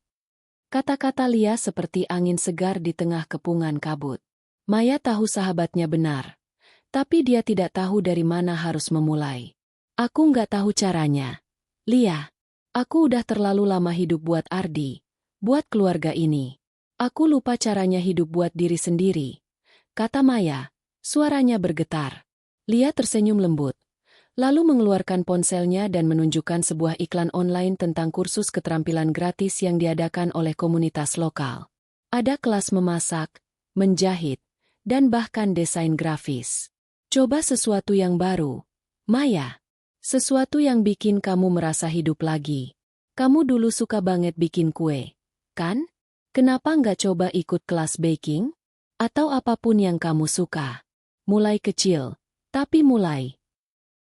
Kata-kata Lia seperti angin segar di tengah kepungan kabut. Maya tahu sahabatnya benar, tapi dia tidak tahu dari mana harus memulai. "Aku nggak tahu caranya. Lia, aku udah terlalu lama hidup buat Ardi, buat keluarga ini. Aku lupa caranya hidup buat diri sendiri," kata Maya, suaranya bergetar. Lia tersenyum lembut, lalu mengeluarkan ponselnya dan menunjukkan sebuah iklan online tentang kursus keterampilan gratis yang diadakan oleh komunitas lokal. Ada kelas memasak, menjahit, dan bahkan desain grafis. "Coba sesuatu yang baru, Maya. Sesuatu yang bikin kamu merasa hidup lagi. Kamu dulu suka banget bikin kue, kan? Kenapa nggak coba ikut kelas baking? Atau apapun yang kamu suka. Mulai kecil, tapi mulai."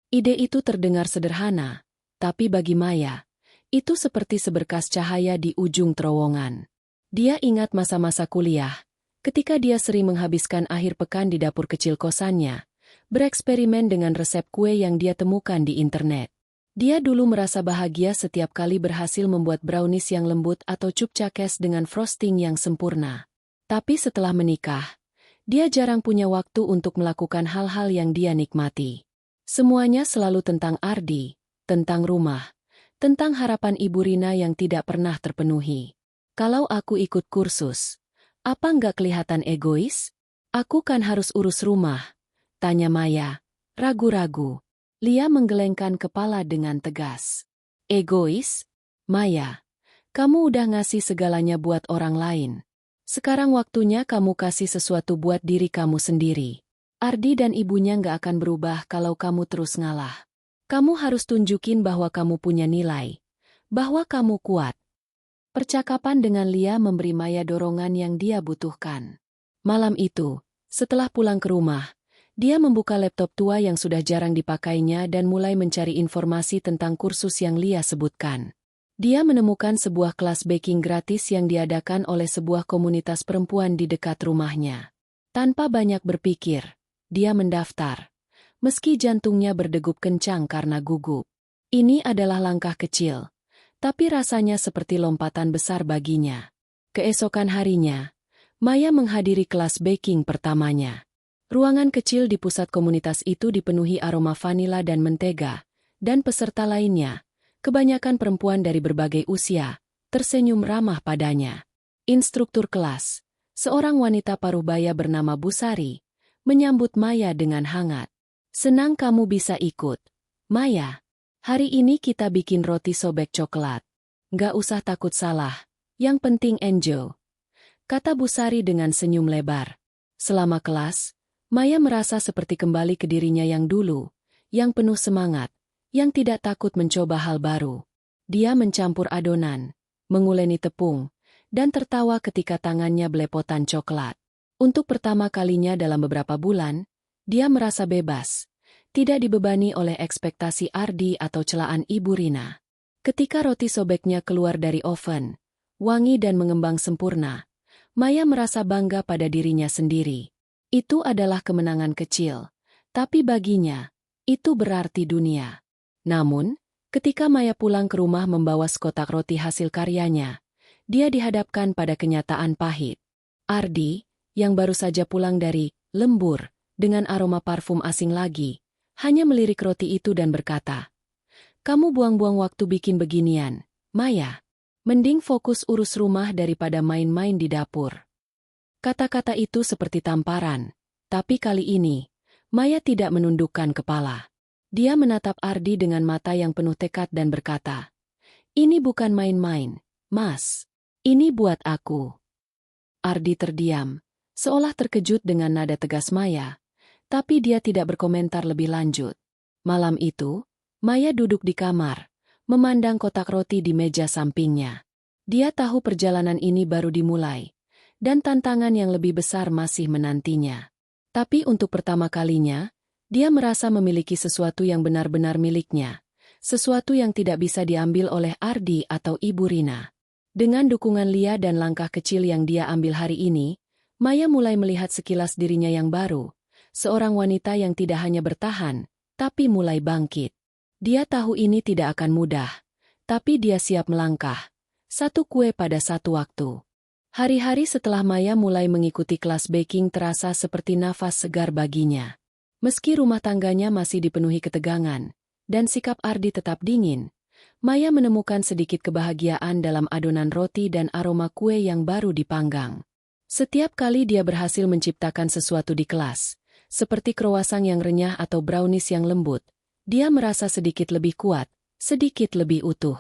Ide itu terdengar sederhana, tapi bagi Maya, itu seperti seberkas cahaya di ujung terowongan. Dia ingat masa-masa kuliah, ketika dia sering menghabiskan akhir pekan di dapur kecil kosannya, bereksperimen dengan resep kue yang dia temukan di internet. Dia dulu merasa bahagia setiap kali berhasil membuat brownies yang lembut atau cupcakes dengan frosting yang sempurna. Tapi setelah menikah, dia jarang punya waktu untuk melakukan hal-hal yang dia nikmati. Semuanya selalu tentang Ardi, tentang rumah, tentang harapan Ibu Rina yang tidak pernah terpenuhi. "Kalau aku ikut kursus, apa nggak kelihatan egois? Aku kan harus urus rumah," tanya Maya, ragu-ragu. Lia menggelengkan kepala dengan tegas. "Egois? Maya, kamu udah ngasih segalanya buat orang lain. Sekarang waktunya kamu kasih sesuatu buat diri kamu sendiri. Ardi dan ibunya nggak akan berubah kalau kamu terus ngalah. Kamu harus tunjukin bahwa kamu punya nilai, bahwa kamu kuat." Percakapan dengan Lia memberi Maya dorongan yang dia butuhkan. Malam itu, setelah pulang ke rumah, dia membuka laptop tua yang sudah jarang dipakainya dan mulai mencari informasi tentang kursus yang Lia sebutkan. Dia menemukan sebuah kelas baking gratis yang diadakan oleh sebuah komunitas perempuan di dekat rumahnya. Tanpa banyak berpikir, dia mendaftar, meski jantungnya berdegup kencang karena gugup. Ini adalah langkah kecil, tapi rasanya seperti lompatan besar baginya. Keesokan harinya, Maya menghadiri kelas baking pertamanya. Ruangan kecil di pusat komunitas itu dipenuhi aroma vanila dan mentega, dan peserta lainnya, kebanyakan perempuan dari berbagai usia, tersenyum ramah padanya. Instruktur kelas, seorang wanita paruh-baya bernama Bu Sari, menyambut Maya dengan hangat. "Senang kamu bisa ikut, Maya. Hari ini kita bikin roti sobek coklat. Nggak usah takut salah, yang penting enjoy," kata Bu Sari dengan senyum lebar. Selama kelas, Maya merasa seperti kembali ke dirinya yang dulu, yang penuh semangat, yang tidak takut mencoba hal baru. Dia mencampur adonan, menguleni tepung, dan tertawa ketika tangannya belepotan coklat. Untuk pertama kalinya dalam beberapa bulan, dia merasa bebas, tidak dibebani oleh ekspektasi Ardi atau celaan Ibu Rina. Ketika roti sobeknya keluar dari oven, wangi dan mengembang sempurna, Maya merasa bangga pada dirinya sendiri. Itu adalah kemenangan kecil, tapi baginya, itu berarti dunia. Namun, ketika Maya pulang ke rumah membawa sekotak roti hasil karyanya, dia dihadapkan pada kenyataan pahit. Ardi, yang baru saja pulang dari lembur, dengan aroma parfum asing lagi, hanya melirik roti itu dan berkata, "Kamu buang-buang waktu bikin beginian, Maya. Mending fokus urus rumah daripada main-main di dapur." Kata-kata itu seperti tamparan, tapi kali ini, Maya tidak menundukkan kepala. Dia menatap Ardi dengan mata yang penuh tekad dan berkata, "Ini bukan main-main, Mas. Ini buat aku." Ardi terdiam, seolah terkejut dengan nada tegas Maya, tapi dia tidak berkomentar lebih lanjut. Malam itu, Maya duduk di kamar, memandang kotak roti di meja sampingnya. Dia tahu perjalanan ini baru dimulai, dan tantangan yang lebih besar masih menantinya. Tapi untuk pertama kalinya, dia merasa memiliki sesuatu yang benar-benar miliknya, sesuatu yang tidak bisa diambil oleh Ardi atau Ibu Rina. Dengan dukungan Lia dan langkah kecil yang dia ambil hari ini, Maya mulai melihat sekilas dirinya yang baru, seorang wanita yang tidak hanya bertahan, tapi mulai bangkit. Dia tahu ini tidak akan mudah, tapi dia siap melangkah. Satu kue pada satu waktu. Hari-hari setelah Maya mulai mengikuti kelas baking terasa seperti nafas segar baginya. Meski rumah tangganya masih dipenuhi ketegangan, dan sikap Ardi tetap dingin, Maya menemukan sedikit kebahagiaan dalam adonan roti dan aroma kue yang baru dipanggang. Setiap kali dia berhasil menciptakan sesuatu di kelas, seperti croissant yang renyah atau brownies yang lembut, dia merasa sedikit lebih kuat, sedikit lebih utuh.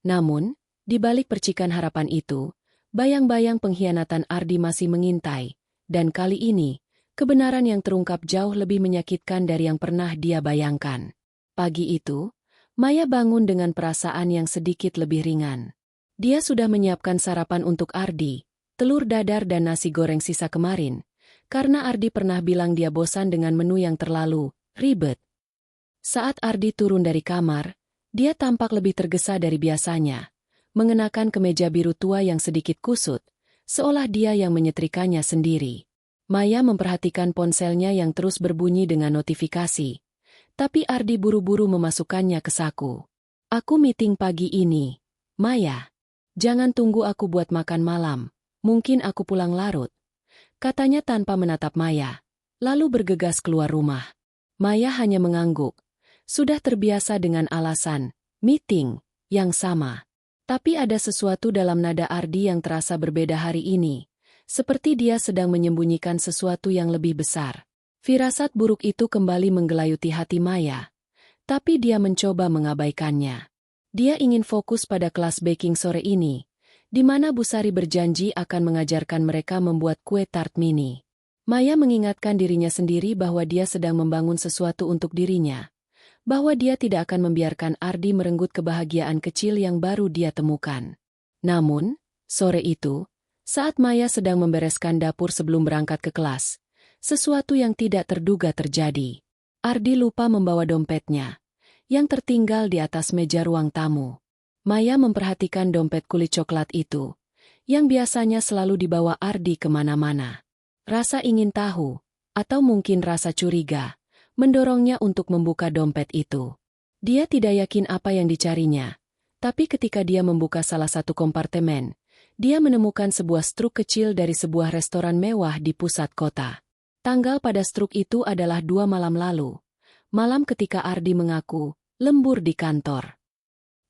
Namun, di balik percikan harapan itu, bayang-bayang pengkhianatan Ardi masih mengintai, dan kali ini, kebenaran yang terungkap jauh lebih menyakitkan dari yang pernah dia bayangkan. Pagi itu, Maya bangun dengan perasaan yang sedikit lebih ringan. Dia sudah menyiapkan sarapan untuk Ardi, telur dadar dan nasi goreng sisa kemarin, karena Ardi pernah bilang dia bosan dengan menu yang terlalu ribet. Saat Ardi turun dari kamar, dia tampak lebih tergesa dari biasanya, mengenakan kemeja biru tua yang sedikit kusut, seolah dia yang menyetrikanya sendiri. Maya memperhatikan ponselnya yang terus berbunyi dengan notifikasi. Tapi Ardi buru-buru memasukkannya ke saku. "Aku meeting pagi ini. Maya, jangan tunggu aku buat makan malam. Mungkin aku pulang larut," katanya tanpa menatap Maya, lalu bergegas keluar rumah. Maya hanya mengangguk. Sudah terbiasa dengan alasan meeting yang sama. Tapi ada sesuatu dalam nada Ardi yang terasa berbeda hari ini, seperti dia sedang menyembunyikan sesuatu yang lebih besar. Firasat buruk itu kembali menggelayuti hati Maya, tapi dia mencoba mengabaikannya. Dia ingin fokus pada kelas baking sore ini, di mana Bu Sari berjanji akan mengajarkan mereka membuat kue tart mini. Maya mengingatkan dirinya sendiri bahwa dia sedang membangun sesuatu untuk dirinya, bahwa dia tidak akan membiarkan Ardi merenggut kebahagiaan kecil yang baru dia temukan. Namun, sore itu, saat Maya sedang membereskan dapur sebelum berangkat ke kelas, sesuatu yang tidak terduga terjadi. Ardi lupa membawa dompetnya, yang tertinggal di atas meja ruang tamu. Maya memperhatikan dompet kulit coklat itu, yang biasanya selalu dibawa Ardi kemana-mana. Rasa ingin tahu, atau mungkin rasa curiga, mendorongnya untuk membuka dompet itu. Dia tidak yakin apa yang dicarinya, tapi ketika dia membuka salah satu kompartemen, dia menemukan sebuah struk kecil dari sebuah restoran mewah di pusat kota. Tanggal pada struk itu adalah 2 malam lalu, malam ketika Ardi mengaku lembur di kantor.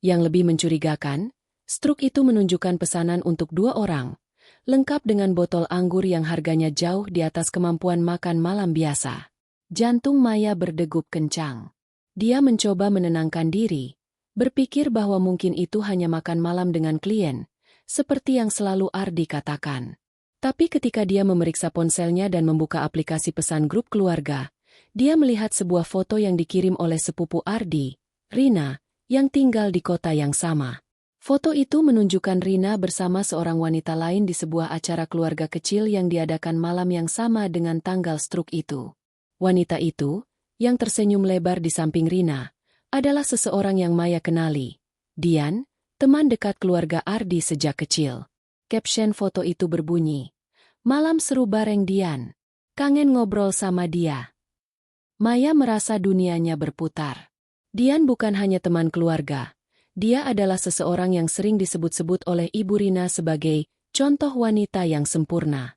Yang lebih mencurigakan, struk itu menunjukkan pesanan untuk 2 orang, lengkap dengan botol anggur yang harganya jauh di atas kemampuan makan malam biasa. Jantung Maya berdegup kencang. Dia mencoba menenangkan diri, berpikir bahwa mungkin itu hanya makan malam dengan klien, seperti yang selalu Ardi katakan. Tapi ketika dia memeriksa ponselnya dan membuka aplikasi pesan grup keluarga, dia melihat sebuah foto yang dikirim oleh sepupu Ardi, Rina, yang tinggal di kota yang sama. Foto itu menunjukkan Rina bersama seorang wanita lain di sebuah acara keluarga kecil yang diadakan malam yang sama dengan tanggal struk itu. Wanita itu, yang tersenyum lebar di samping Rina, adalah seseorang yang Maya kenali, Dian, teman dekat keluarga Ardi sejak kecil. Caption foto itu berbunyi, Malam seru bareng Dian. Kangen ngobrol sama dia. Maya merasa dunianya berputar. Dian bukan hanya teman keluarga. Dia adalah seseorang yang sering disebut-sebut oleh Ibu Rina sebagai contoh wanita yang sempurna.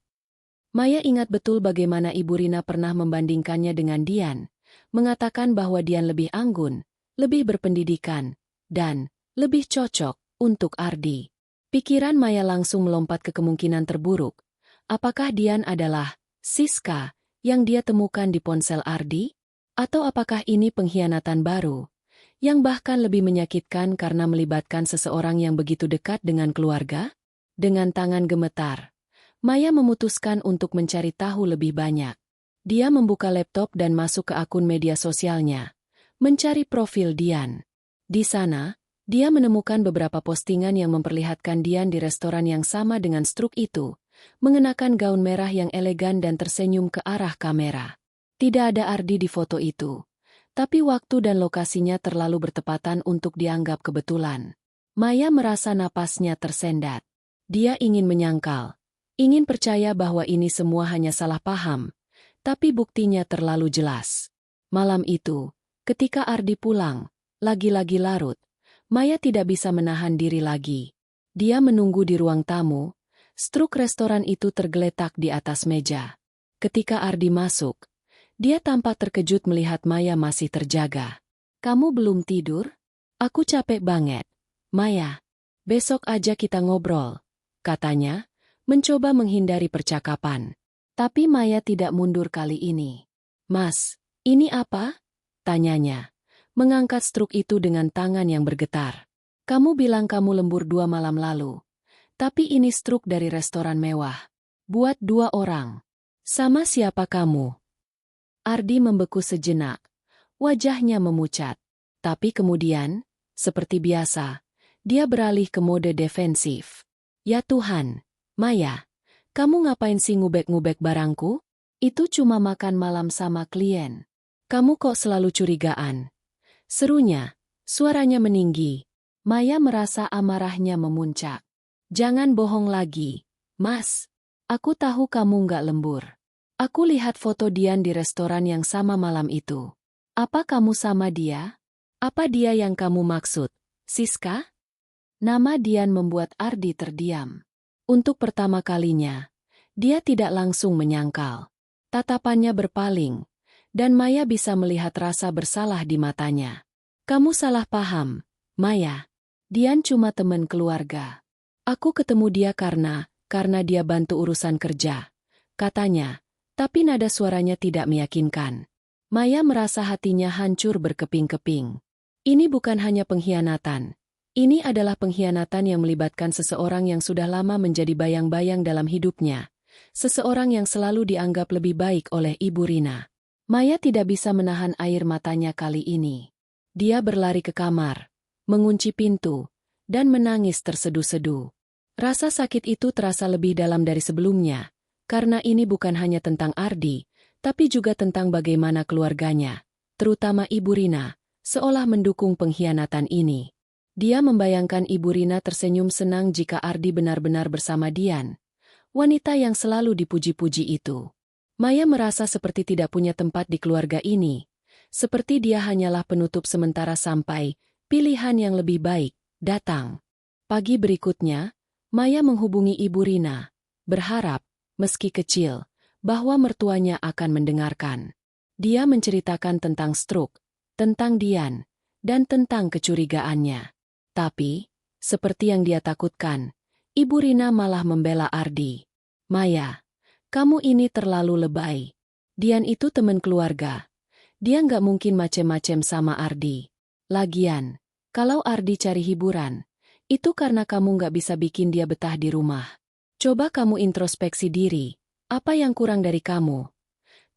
Maya ingat betul bagaimana Ibu Rina pernah membandingkannya dengan Dian, mengatakan bahwa Dian lebih anggun, lebih berpendidikan, dan lebih cocok untuk Ardi. Pikiran Maya langsung melompat ke kemungkinan terburuk. Apakah Dian adalah Siska yang dia temukan di ponsel Ardi? Atau apakah ini pengkhianatan baru, yang bahkan lebih menyakitkan karena melibatkan seseorang yang begitu dekat dengan keluarga? Dengan tangan gemetar, Maya memutuskan untuk mencari tahu lebih banyak. Dia membuka laptop dan masuk ke akun media sosialnya, mencari profil Dian. Di sana, dia menemukan beberapa postingan yang memperlihatkan Dian di restoran yang sama dengan Struk itu, mengenakan gaun merah yang elegan dan tersenyum ke arah kamera. Tidak ada Ardi di foto itu, tapi waktu dan lokasinya terlalu bertepatan untuk dianggap kebetulan. Maya merasa napasnya tersendat. Dia ingin menyangkal, ingin percaya bahwa ini semua hanya salah paham, tapi buktinya terlalu jelas. Malam itu, ketika Ardi pulang, lagi-lagi larut, Maya tidak bisa menahan diri lagi. Dia menunggu di ruang tamu. Struk restoran itu tergeletak di atas meja. Ketika Ardi masuk, dia tampak terkejut melihat Maya masih terjaga. "Kamu belum tidur? Aku capek banget." "Maya, besok aja kita ngobrol," katanya, mencoba menghindari percakapan. Tapi Maya tidak mundur kali ini. "Mas, ini apa?" tanyanya, mengangkat struk itu dengan tangan yang bergetar. "Kamu bilang kamu lembur 2 malam lalu. Tapi ini struk dari restoran mewah. Buat 2 orang. Sama siapa kamu?" Ardi membeku sejenak. Wajahnya memucat. Tapi kemudian, seperti biasa, dia beralih ke mode defensif. "Ya Tuhan, Maya, kamu ngapain sih ngubek-ngubek barangku? Itu cuma makan malam sama klien. Kamu kok selalu curigaan?" Serunya, suaranya meninggi. Maya merasa amarahnya memuncak. "Jangan bohong lagi, Mas. Aku tahu kamu nggak lembur. Aku lihat foto Dian di restoran yang sama malam itu. Apa kamu sama dia? Apa dia yang kamu maksud, Siska?" Nama Dian membuat Ardi terdiam. Untuk pertama kalinya, dia tidak langsung menyangkal. Tatapannya berpaling, dan Maya bisa melihat rasa bersalah di matanya. "Kamu salah paham, Maya. Dian cuma teman keluarga. Aku ketemu dia karena dia bantu urusan kerja," katanya. Tapi nada suaranya tidak meyakinkan. Maya merasa hatinya hancur berkeping-keping. Ini bukan hanya pengkhianatan. Ini adalah pengkhianatan yang melibatkan seseorang yang sudah lama menjadi bayang-bayang dalam hidupnya. Seseorang yang selalu dianggap lebih baik oleh Ibu Rina. Maya tidak bisa menahan air matanya kali ini. Dia berlari ke kamar, mengunci pintu, dan menangis terseduh-seduh. Rasa sakit itu terasa lebih dalam dari sebelumnya. Karena ini bukan hanya tentang Ardi, tapi juga tentang bagaimana keluarganya, terutama Ibu Rina, seolah mendukung pengkhianatan ini. Dia membayangkan Ibu Rina tersenyum senang jika Ardi benar-benar bersama Dian, wanita yang selalu dipuji-puji itu. Maya merasa seperti tidak punya tempat di keluarga ini, seperti dia hanyalah penutup sementara sampai pilihan yang lebih baik datang. Pagi berikutnya, Maya menghubungi Ibu Rina, berharap, meski kecil, bahwa mertuanya akan mendengarkan. Dia menceritakan tentang Struk, tentang Dian, dan tentang kecurigaannya. Tapi, seperti yang dia takutkan, Ibu Rina malah membela Ardi. "Maya, kamu ini terlalu lebay. Dian itu teman keluarga. Dia nggak mungkin macem-macem sama Ardi. Lagian, kalau Ardi cari hiburan, itu karena kamu nggak bisa bikin dia betah di rumah. Coba kamu introspeksi diri, apa yang kurang dari kamu?"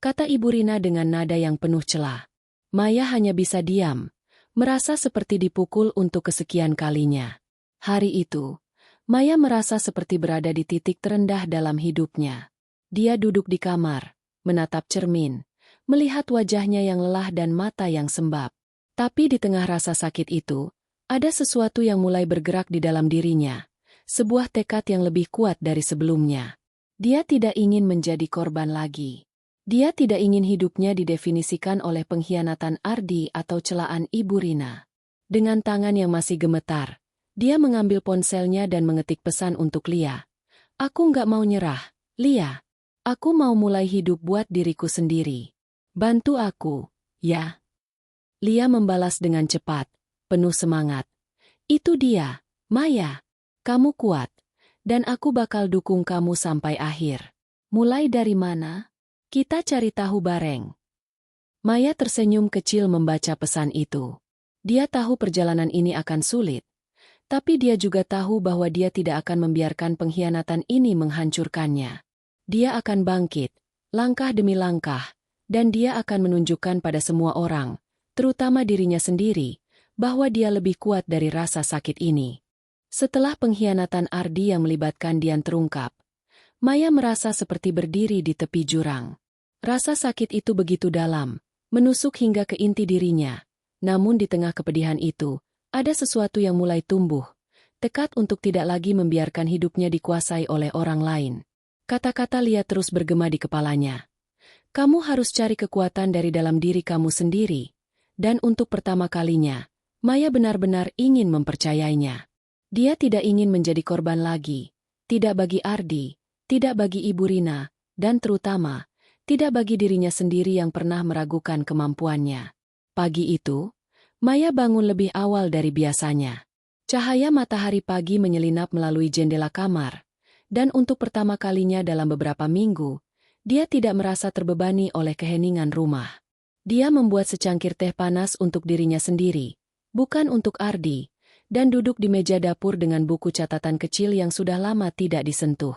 kata Ibu Rina dengan nada yang penuh celah. Maya hanya bisa diam, merasa seperti dipukul untuk kesekian kalinya. Hari itu, Maya merasa seperti berada di titik terendah dalam hidupnya. Dia duduk di kamar, menatap cermin, melihat wajahnya yang lelah dan mata yang sembab. Tapi di tengah rasa sakit itu, ada sesuatu yang mulai bergerak di dalam dirinya. Sebuah tekad yang lebih kuat dari sebelumnya. Dia tidak ingin menjadi korban lagi. Dia tidak ingin hidupnya didefinisikan oleh pengkhianatan Ardi atau celaan Ibu Rina. Dengan tangan yang masih gemetar, dia mengambil ponselnya dan mengetik pesan untuk Lia. Aku nggak mau nyerah, Lia. Aku mau mulai hidup buat diriku sendiri. Bantu aku, ya. Lia membalas dengan cepat, penuh semangat. Itu dia, Maya. Kamu kuat. Dan aku bakal dukung kamu sampai akhir. Mulai dari mana? Kita cari tahu bareng. Maya tersenyum kecil membaca pesan itu. Dia tahu perjalanan ini akan sulit. Tapi dia juga tahu bahwa dia tidak akan membiarkan pengkhianatan ini menghancurkannya. Dia akan bangkit, langkah demi langkah, dan dia akan menunjukkan pada semua orang, terutama dirinya sendiri, bahwa dia lebih kuat dari rasa sakit ini. Setelah pengkhianatan Ardi yang melibatkan Dian terungkap, Maya merasa seperti berdiri di tepi jurang. Rasa sakit itu begitu dalam, menusuk hingga ke inti dirinya. Namun di tengah kepedihan itu, ada sesuatu yang mulai tumbuh, tekad untuk tidak lagi membiarkan hidupnya dikuasai oleh orang lain. Kata-kata Lia terus bergema di kepalanya. Kamu harus cari kekuatan dari dalam diri kamu sendiri. Dan untuk pertama kalinya, Maya benar-benar ingin mempercayainya. Dia tidak ingin menjadi korban lagi. Tidak bagi Ardi, tidak bagi Ibu Rina, dan terutama, tidak bagi dirinya sendiri yang pernah meragukan kemampuannya. Pagi itu, Maya bangun lebih awal dari biasanya. Cahaya matahari pagi menyelinap melalui jendela kamar, dan untuk pertama kalinya dalam beberapa minggu, dia tidak merasa terbebani oleh keheningan rumah. Dia membuat secangkir teh panas untuk dirinya sendiri, bukan untuk Ardi, dan duduk di meja dapur dengan buku catatan kecil yang sudah lama tidak disentuh.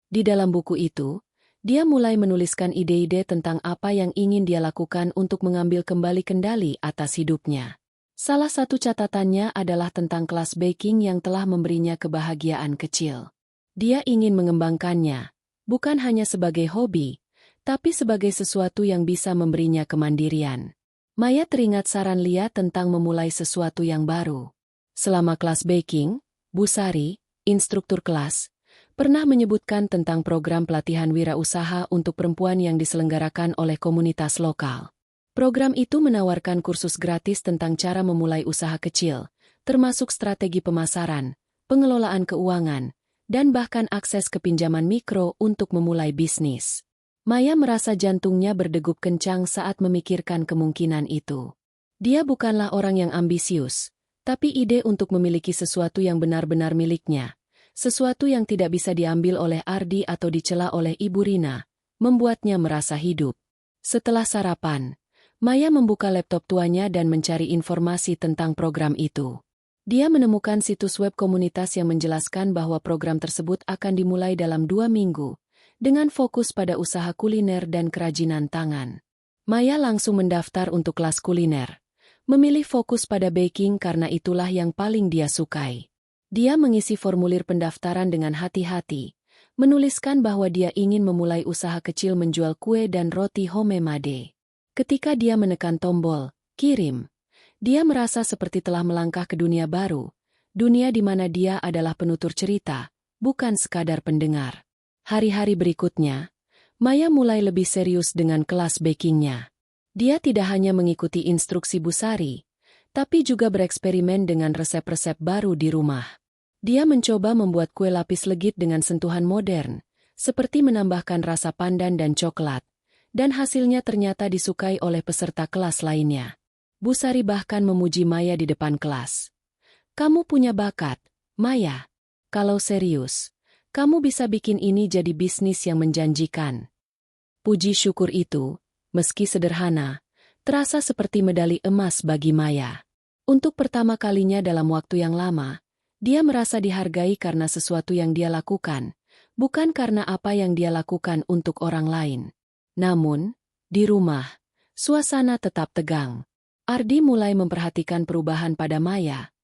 Di dalam buku itu, dia mulai menuliskan ide-ide tentang apa yang ingin dia lakukan untuk mengambil kembali kendali atas hidupnya. Salah satu catatannya adalah tentang kelas baking yang telah memberinya kebahagiaan kecil. Dia ingin mengembangkannya, bukan hanya sebagai hobi, tapi sebagai sesuatu yang bisa memberinya kemandirian. Maya teringat saran Lia tentang memulai sesuatu yang baru. Selama kelas baking, Bu Sari, instruktur kelas, pernah menyebutkan tentang program pelatihan wirausaha untuk perempuan yang diselenggarakan oleh komunitas lokal. Program itu menawarkan kursus gratis tentang cara memulai usaha kecil, termasuk strategi pemasaran, pengelolaan keuangan, dan bahkan akses ke pinjaman mikro untuk memulai bisnis. Maya merasa jantungnya berdegup kencang saat memikirkan kemungkinan itu. Dia bukanlah orang yang ambisius, tapi ide untuk memiliki sesuatu yang benar-benar miliknya, sesuatu yang tidak bisa diambil oleh Ardi atau dicela oleh Ibu Rina, membuatnya merasa hidup. Setelah sarapan, Maya membuka laptop tuanya dan mencari informasi tentang program itu. Dia menemukan situs web komunitas yang menjelaskan bahwa program tersebut akan dimulai dalam 2 minggu, dengan fokus pada usaha kuliner dan kerajinan tangan. Maya langsung mendaftar untuk kelas kuliner. Memilih fokus pada baking karena itulah yang paling dia sukai. Dia mengisi formulir pendaftaran dengan hati-hati, menuliskan bahwa dia ingin memulai usaha kecil menjual kue dan roti homemade. Ketika dia menekan tombol, kirim, dia merasa seperti telah melangkah ke dunia baru, dunia di mana dia adalah penutur cerita, bukan sekadar pendengar. Hari-hari berikutnya, Maya mulai lebih serius dengan kelas bakingnya. Dia tidak hanya mengikuti instruksi Bu Sari, tapi juga bereksperimen dengan resep-resep baru di rumah. Dia mencoba membuat kue lapis legit dengan sentuhan modern, seperti menambahkan rasa pandan dan coklat, dan hasilnya ternyata disukai oleh peserta kelas lainnya. Bu Sari bahkan memuji Maya di depan kelas. Kamu punya bakat, Maya. Kalau serius, kamu bisa bikin ini jadi bisnis yang menjanjikan. Puji syukur itu, meski sederhana, terasa seperti medali emas bagi Maya. Untuk pertama kalinya dalam waktu yang lama, dia merasa dihargai karena sesuatu yang dia lakukan, bukan karena apa yang dia lakukan untuk orang lain. Namun, di rumah, suasana tetap tegang. Ardi mulai memperhatikan perubahan pada Maya,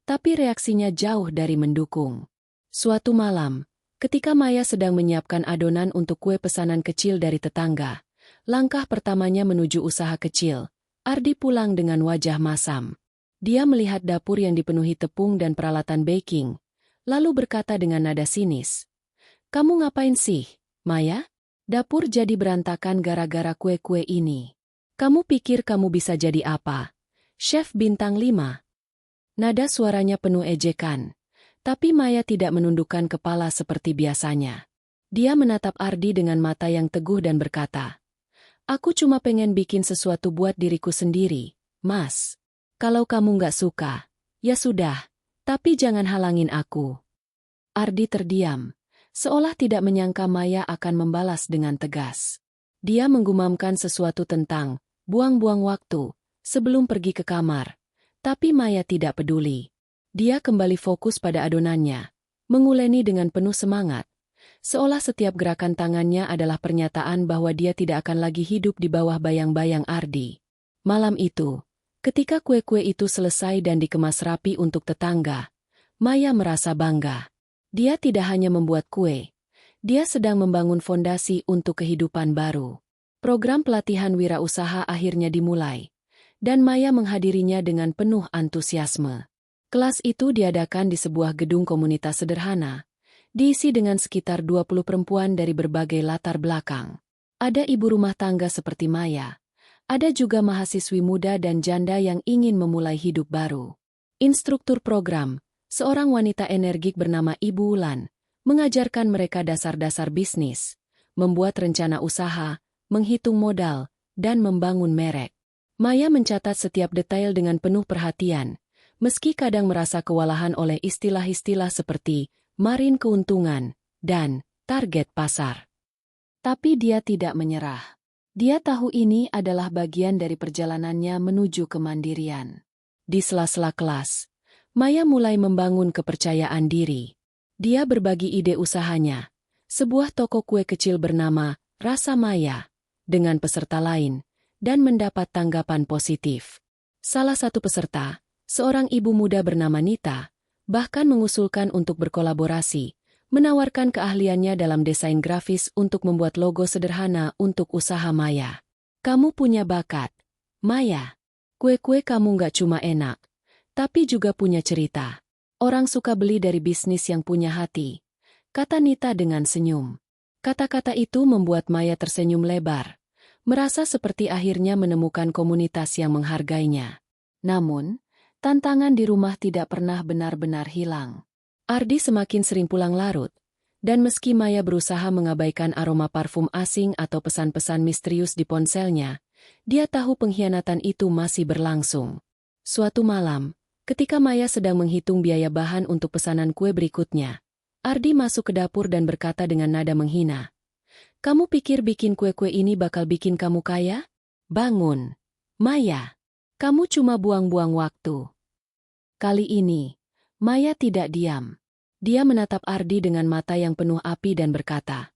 tapi reaksinya jauh dari mendukung. Suatu malam, ketika Maya sedang menyiapkan adonan untuk kue pesanan kecil dari tetangga, langkah pertamanya menuju usaha kecil, Ardi pulang dengan wajah masam. Dia melihat dapur yang dipenuhi tepung dan peralatan baking, lalu berkata dengan nada sinis, "Kamu ngapain sih? Maya? Dapur jadi berantakan gara-gara kue-kue ini. Kamu pikir kamu bisa jadi apa? Chef bintang 5. Nada suaranya penuh ejekan. Tapi Maya tidak menundukkan kepala seperti biasanya. Dia menatap Ardi dengan mata yang teguh dan berkata, "Aku cuma pengen bikin sesuatu buat diriku sendiri, Mas. Kalau kamu nggak suka, ya sudah, tapi jangan halangin aku." Ardi terdiam, seolah tidak menyangka Maya akan membalas dengan tegas. Dia menggumamkan sesuatu tentang buang-buang waktu sebelum pergi ke kamar, tapi Maya tidak peduli. Dia kembali fokus pada adonannya, menguleni dengan penuh semangat, seolah setiap gerakan tangannya adalah pernyataan bahwa dia tidak akan lagi hidup di bawah bayang-bayang Ardi. Malam itu, ketika kue-kue itu selesai dan dikemas rapi untuk tetangga, Maya merasa bangga. Dia tidak hanya membuat kue, dia sedang membangun fondasi untuk kehidupan baru. Program pelatihan wirausaha akhirnya dimulai, dan Maya menghadirinya dengan penuh antusiasme. Kelas itu diadakan di sebuah gedung komunitas sederhana, diisi dengan sekitar 20 perempuan dari berbagai latar belakang. Ada ibu rumah tangga seperti Maya, ada juga mahasiswi muda dan janda yang ingin memulai hidup baru. Instruktur program, seorang wanita energik bernama Ibu Wulan, mengajarkan mereka dasar-dasar bisnis, membuat rencana usaha, menghitung modal, dan membangun merek. Maya mencatat setiap detail dengan penuh perhatian, meski kadang merasa kewalahan oleh istilah-istilah seperti margin keuntungan dan target pasar. Tapi dia tidak menyerah. Dia tahu ini adalah bagian dari perjalanannya menuju kemandirian. Di sela-sela kelas, Maya mulai membangun kepercayaan diri. Dia berbagi ide usahanya, sebuah toko kue kecil bernama Rasa Maya, dengan peserta lain, dan mendapat tanggapan positif. Salah satu peserta, seorang ibu muda bernama Nita, bahkan mengusulkan untuk berkolaborasi, menawarkan keahliannya dalam desain grafis untuk membuat logo sederhana untuk usaha Maya. "Kamu punya bakat, Maya. Kue-kue kamu nggak cuma enak, tapi juga punya cerita. Orang suka beli dari bisnis yang punya hati," kata Nita dengan senyum. Kata-kata itu membuat Maya tersenyum lebar, merasa seperti akhirnya menemukan komunitas yang menghargainya. Namun, tantangan di rumah tidak pernah benar-benar hilang. Ardi semakin sering pulang larut, dan meski Maya berusaha mengabaikan aroma parfum asing atau pesan-pesan misterius di ponselnya, dia tahu pengkhianatan itu masih berlangsung. Suatu malam, ketika Maya sedang menghitung biaya bahan untuk pesanan kue berikutnya, Ardi masuk ke dapur dan berkata dengan nada menghina, "Kamu pikir bikin kue-kue ini bakal bikin kamu kaya? Bangun, Maya. Kamu cuma buang-buang waktu." Kali ini, Maya tidak diam. Dia menatap Ardi dengan mata yang penuh api dan berkata,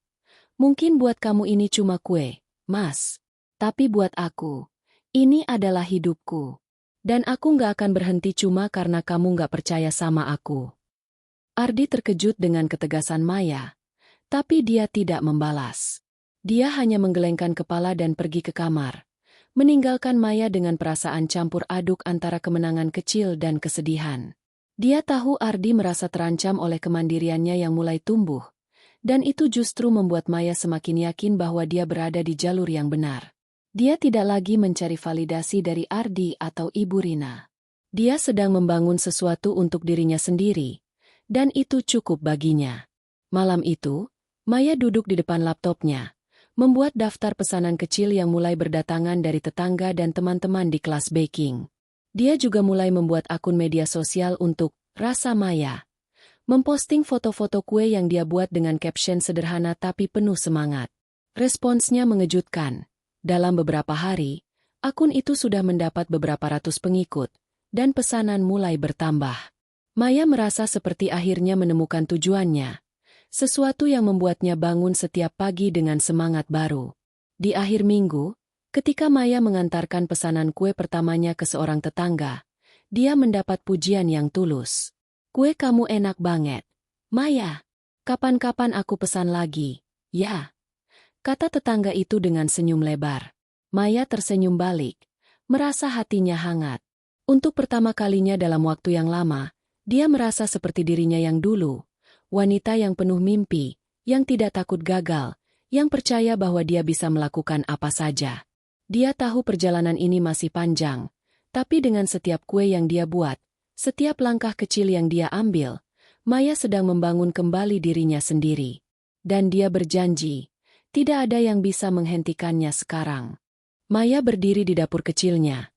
"Mungkin buat kamu ini cuma kue, Mas. Tapi buat aku, ini adalah hidupku. Dan aku nggak akan berhenti cuma karena kamu nggak percaya sama aku." Ardi terkejut dengan ketegasan Maya, tapi dia tidak membalas. Dia hanya menggelengkan kepala dan pergi ke kamar, meninggalkan Maya dengan perasaan campur aduk antara kemenangan kecil dan kesedihan. Dia tahu Ardi merasa terancam oleh kemandiriannya yang mulai tumbuh, dan itu justru membuat Maya semakin yakin bahwa dia berada di jalur yang benar. Dia tidak lagi mencari validasi dari Ardi atau Ibu Rina. Dia sedang membangun sesuatu untuk dirinya sendiri, dan itu cukup baginya. Malam itu, Maya duduk di depan laptopnya, membuat daftar pesanan kecil yang mulai berdatangan dari tetangga dan teman-teman di kelas baking. Dia juga mulai membuat akun media sosial untuk Rasa Maya, memposting foto-foto kue yang dia buat dengan caption sederhana tapi penuh semangat. Responsnya mengejutkan. Dalam beberapa hari, akun itu sudah mendapat beberapa ratus pengikut, dan pesanan mulai bertambah. Maya merasa seperti akhirnya menemukan tujuannya, sesuatu yang membuatnya bangun setiap pagi dengan semangat baru. Di akhir minggu, ketika Maya mengantarkan pesanan kue pertamanya ke seorang tetangga, dia mendapat pujian yang tulus. "Kue kamu enak banget, Maya. Kapan-kapan aku pesan lagi, ya?" kata tetangga itu dengan senyum lebar. Maya tersenyum balik, merasa hatinya hangat. Untuk pertama kalinya dalam waktu yang lama, dia merasa seperti dirinya yang dulu, wanita yang penuh mimpi, yang tidak takut gagal, yang percaya bahwa dia bisa melakukan apa saja. Dia tahu perjalanan ini masih panjang, tapi dengan setiap kue yang dia buat, setiap langkah kecil yang dia ambil, Maya sedang membangun kembali dirinya sendiri. Dan dia berjanji, tidak ada yang bisa menghentikannya sekarang. Maya berdiri di dapur kecilnya.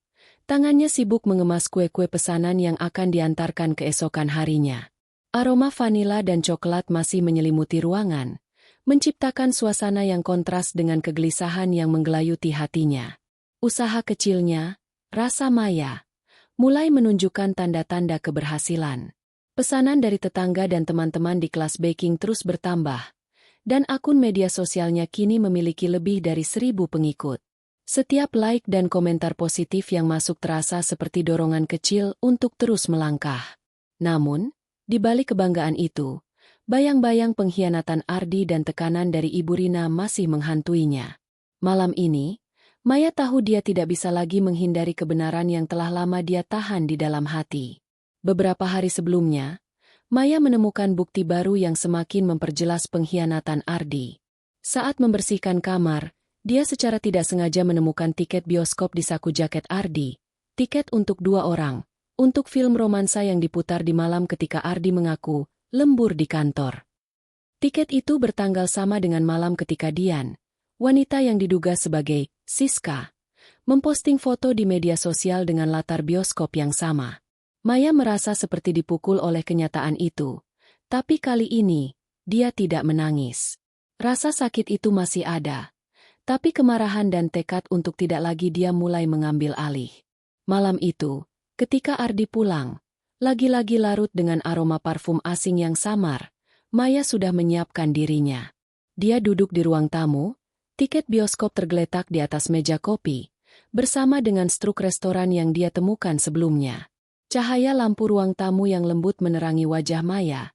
Tangannya sibuk mengemas kue-kue pesanan yang akan diantarkan keesokan harinya. Aroma vanila dan coklat masih menyelimuti ruangan, menciptakan suasana yang kontras dengan kegelisahan yang menggelayuti hatinya. Usaha kecilnya, rasa Maya, mulai menunjukkan tanda-tanda keberhasilan. Pesanan dari tetangga dan teman-teman di kelas baking terus bertambah, dan akun media sosialnya kini memiliki lebih dari 1.000 pengikut. Setiap like dan komentar positif yang masuk terasa seperti dorongan kecil untuk terus melangkah. Namun, di balik kebanggaan itu, bayang-bayang pengkhianatan Ardi dan tekanan dari Ibu Rina masih menghantuinya. Malam ini, Maya tahu dia tidak bisa lagi menghindari kebenaran yang telah lama dia tahan di dalam hati. Beberapa hari sebelumnya, Maya menemukan bukti baru yang semakin memperjelas pengkhianatan Ardi. Saat membersihkan kamar, dia secara tidak sengaja menemukan tiket bioskop di saku jaket Ardi. Tiket untuk 2 orang, untuk film romansa yang diputar di malam ketika Ardi mengaku lembur di kantor. Tiket itu bertanggal sama dengan malam ketika Dian, wanita yang diduga sebagai Siska, memposting foto di media sosial dengan latar bioskop yang sama. Maya merasa seperti dipukul oleh kenyataan itu, tapi kali ini, dia tidak menangis. Rasa sakit itu masih ada. Tapi kemarahan dan tekad untuk tidak lagi dia mulai mengambil alih. Malam itu, ketika Ardi pulang, lagi-lagi larut dengan aroma parfum asing yang samar, Maya sudah menyiapkan dirinya. Dia duduk di ruang tamu, tiket bioskop tergeletak di atas meja kopi, bersama dengan struk restoran yang dia temukan sebelumnya. Cahaya lampu ruang tamu yang lembut menerangi wajah Maya,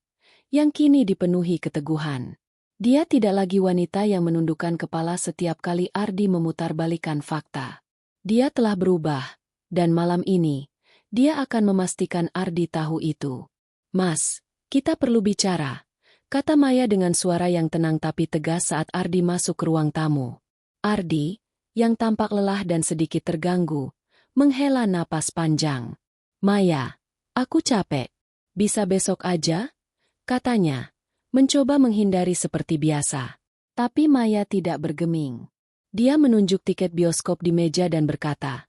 yang kini dipenuhi keteguhan. Dia tidak lagi wanita yang menundukkan kepala setiap kali Ardi memutarbalikkan fakta. Dia telah berubah, dan malam ini, dia akan memastikan Ardi tahu itu. "Mas, kita perlu bicara," kata Maya dengan suara yang tenang tapi tegas saat Ardi masuk ke ruang tamu. Ardi, yang tampak lelah dan sedikit terganggu, menghela napas panjang. "Maya, aku capek. Bisa besok aja?" katanya. Mencoba menghindari seperti biasa. Tapi Maya tidak bergeming. Dia menunjuk tiket bioskop di meja dan berkata,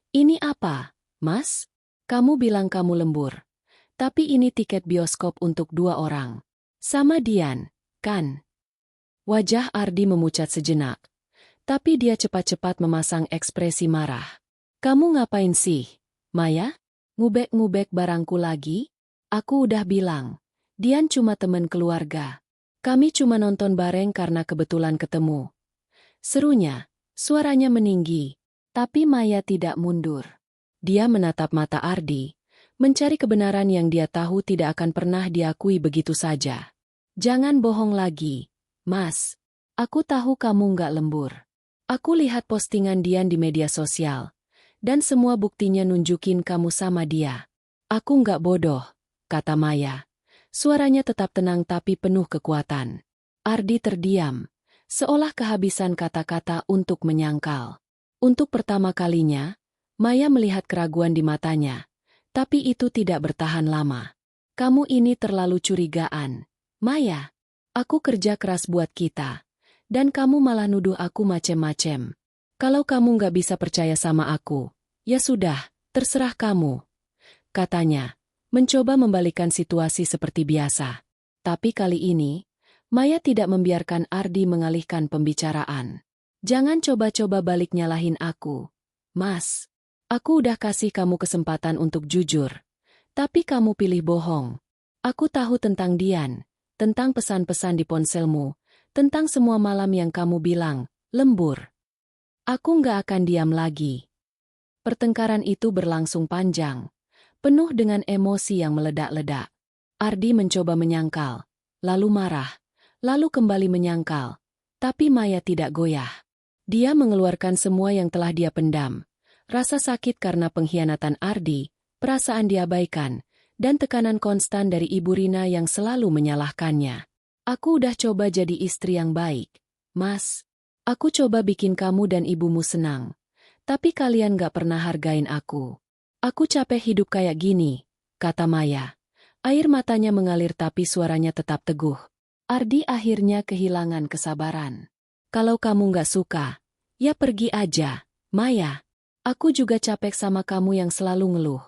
"Ini apa, Mas? Kamu bilang kamu lembur. Tapi ini tiket bioskop untuk 2 orang. Sama Dian, kan?" Wajah Ardi memucat sejenak. Tapi dia cepat-cepat memasang ekspresi marah. "Kamu ngapain sih, Maya? Ngubek-ngubek barangku lagi? Aku udah bilang. Dian cuma teman keluarga. Kami cuma nonton bareng karena kebetulan ketemu." Serunya, suaranya meninggi. Tapi Maya tidak mundur. Dia menatap mata Ardi, mencari kebenaran yang dia tahu tidak akan pernah diakui begitu saja. "Jangan bohong lagi, Mas. Aku tahu kamu nggak lembur. Aku lihat postingan Dian di media sosial. Dan semua buktinya nunjukin kamu sama dia." "Aku nggak bodoh," kata Maya. Suaranya tetap tenang tapi penuh kekuatan. Ardi terdiam, seolah kehabisan kata-kata untuk menyangkal. Untuk pertama kalinya, Maya melihat keraguan di matanya. Tapi itu tidak bertahan lama. "Kamu ini terlalu curigaan, Maya. Aku kerja keras buat kita. Dan kamu malah nuduh aku macem-macem. Kalau kamu nggak bisa percaya sama aku, ya sudah, terserah kamu," katanya. Mencoba membalikkan situasi seperti biasa. Tapi kali ini, Maya tidak membiarkan Ardi mengalihkan pembicaraan. "Jangan coba-coba balik nyalahin aku, Mas. Aku udah kasih kamu kesempatan untuk jujur. Tapi kamu pilih bohong. Aku tahu tentang Dian, tentang pesan-pesan di ponselmu, tentang semua malam yang kamu bilang, lembur. Aku nggak akan diam lagi." Pertengkaran itu berlangsung panjang, penuh dengan emosi yang meledak-ledak. Ardi mencoba menyangkal, lalu marah, lalu kembali menyangkal. Tapi Maya tidak goyah. Dia mengeluarkan semua yang telah dia pendam. Rasa sakit karena pengkhianatan Ardi, perasaan diabaikan, dan tekanan konstan dari Ibu Rina yang selalu menyalahkannya. "Aku udah coba jadi istri yang baik, Mas, aku coba bikin kamu dan ibumu senang. Tapi kalian gak pernah hargain aku. Aku capek hidup kayak gini, kata Maya. Air matanya mengalir tapi suaranya tetap teguh. Ardi akhirnya kehilangan kesabaran. Kalau kamu gak suka, ya pergi aja, Maya. Aku juga capek sama kamu yang selalu ngeluh.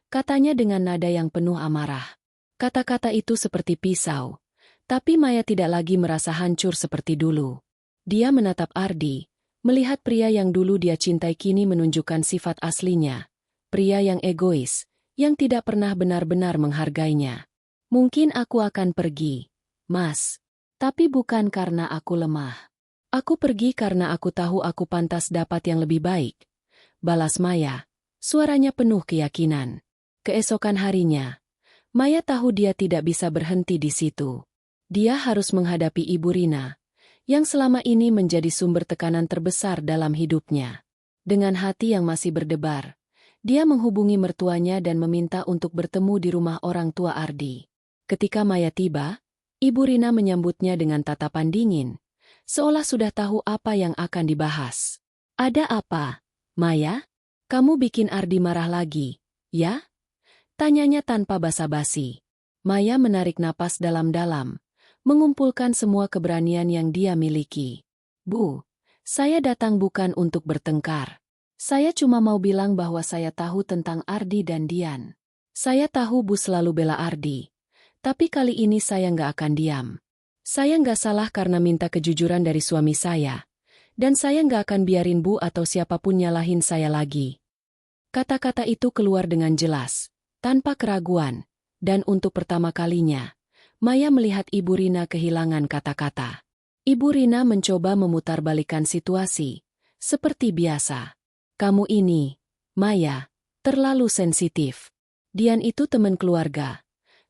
Katanya dengan nada yang penuh amarah. Kata-kata itu seperti pisau. Tapi Maya tidak lagi merasa hancur seperti dulu. Dia menatap Ardi, melihat pria yang dulu dia cintai kini menunjukkan sifat aslinya. Pria yang egois, yang tidak pernah benar-benar menghargainya. Mungkin aku akan pergi, Mas. Tapi bukan karena aku lemah. Aku pergi karena aku tahu aku pantas dapat yang lebih baik. Balas Maya, suaranya penuh keyakinan. Keesokan harinya, Maya tahu dia tidak bisa berhenti di situ. Dia harus menghadapi Ibu Rina, yang selama ini menjadi sumber tekanan terbesar dalam hidupnya. Dengan hati yang masih berdebar, dia menghubungi mertuanya dan meminta untuk bertemu di rumah orang tua Ardi. Ketika Maya tiba, Ibu Rina menyambutnya dengan tatapan dingin, seolah sudah tahu apa yang akan dibahas. Ada apa, Maya? Kamu bikin Ardi marah lagi, ya? Tanyanya tanpa basa-basi. Maya menarik napas dalam-dalam, mengumpulkan semua keberanian yang dia miliki. Bu, saya datang bukan untuk bertengkar. Saya cuma mau bilang bahwa saya tahu tentang Ardi dan Dian. Saya tahu Bu selalu bela Ardi. Tapi kali ini saya nggak akan diam. Saya nggak salah karena minta kejujuran dari suami saya. Dan saya nggak akan biarin Bu atau siapapun nyalahin saya lagi. Kata-kata itu keluar dengan jelas, tanpa keraguan. Dan untuk pertama kalinya, Maya melihat Ibu Rina kehilangan kata-kata. Ibu Rina mencoba memutarbalikkan situasi. Seperti biasa. Kamu ini, Maya, terlalu sensitif. Dian itu teman keluarga.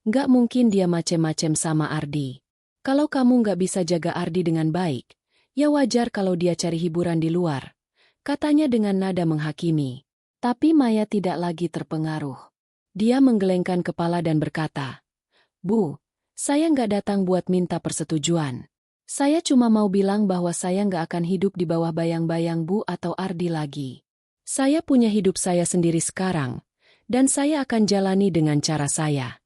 Nggak mungkin dia macem-macem sama Ardi. Kalau kamu nggak bisa jaga Ardi dengan baik, ya wajar kalau dia cari hiburan di luar. Katanya dengan nada menghakimi. Tapi Maya tidak lagi terpengaruh. Dia menggelengkan kepala dan berkata, Bu, saya nggak datang buat minta persetujuan. Saya cuma mau bilang bahwa saya nggak akan hidup di bawah bayang-bayang Bu atau Ardi lagi. Saya punya hidup saya sendiri sekarang, dan saya akan jalani dengan cara saya.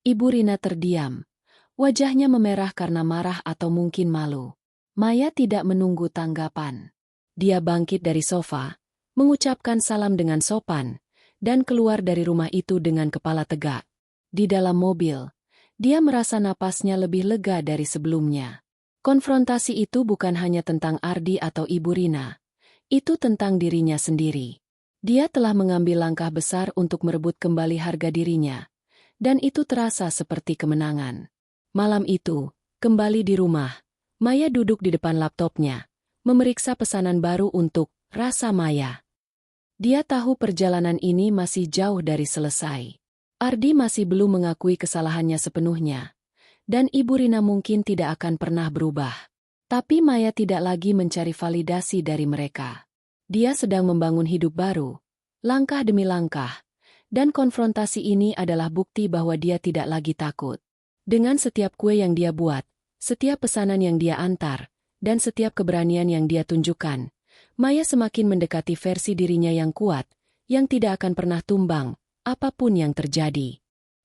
Ibu Rina terdiam. Wajahnya memerah karena marah atau mungkin malu. Maya tidak menunggu tanggapan. Dia bangkit dari sofa, mengucapkan salam dengan sopan, dan keluar dari rumah itu dengan kepala tegak. Di dalam mobil, dia merasa napasnya lebih lega dari sebelumnya. Konfrontasi itu bukan hanya tentang Ardi atau Ibu Rina. Itu tentang dirinya sendiri. Dia telah mengambil langkah besar untuk merebut kembali harga dirinya. Dan itu terasa seperti kemenangan. Malam itu, kembali di rumah, Maya duduk di depan laptopnya, memeriksa pesanan baru untuk Rasa Maya. Dia tahu perjalanan ini masih jauh dari selesai. Ardi masih belum mengakui kesalahannya sepenuhnya. Dan Ibu Rina mungkin tidak akan pernah berubah. Tapi Maya tidak lagi mencari validasi dari mereka. Dia sedang membangun hidup baru, langkah demi langkah. Dan konfrontasi ini adalah bukti bahwa dia tidak lagi takut. Dengan setiap kue yang dia buat, setiap pesanan yang dia antar, dan setiap keberanian yang dia tunjukkan, Maya semakin mendekati versi dirinya yang kuat, yang tidak akan pernah tumbang, apapun yang terjadi.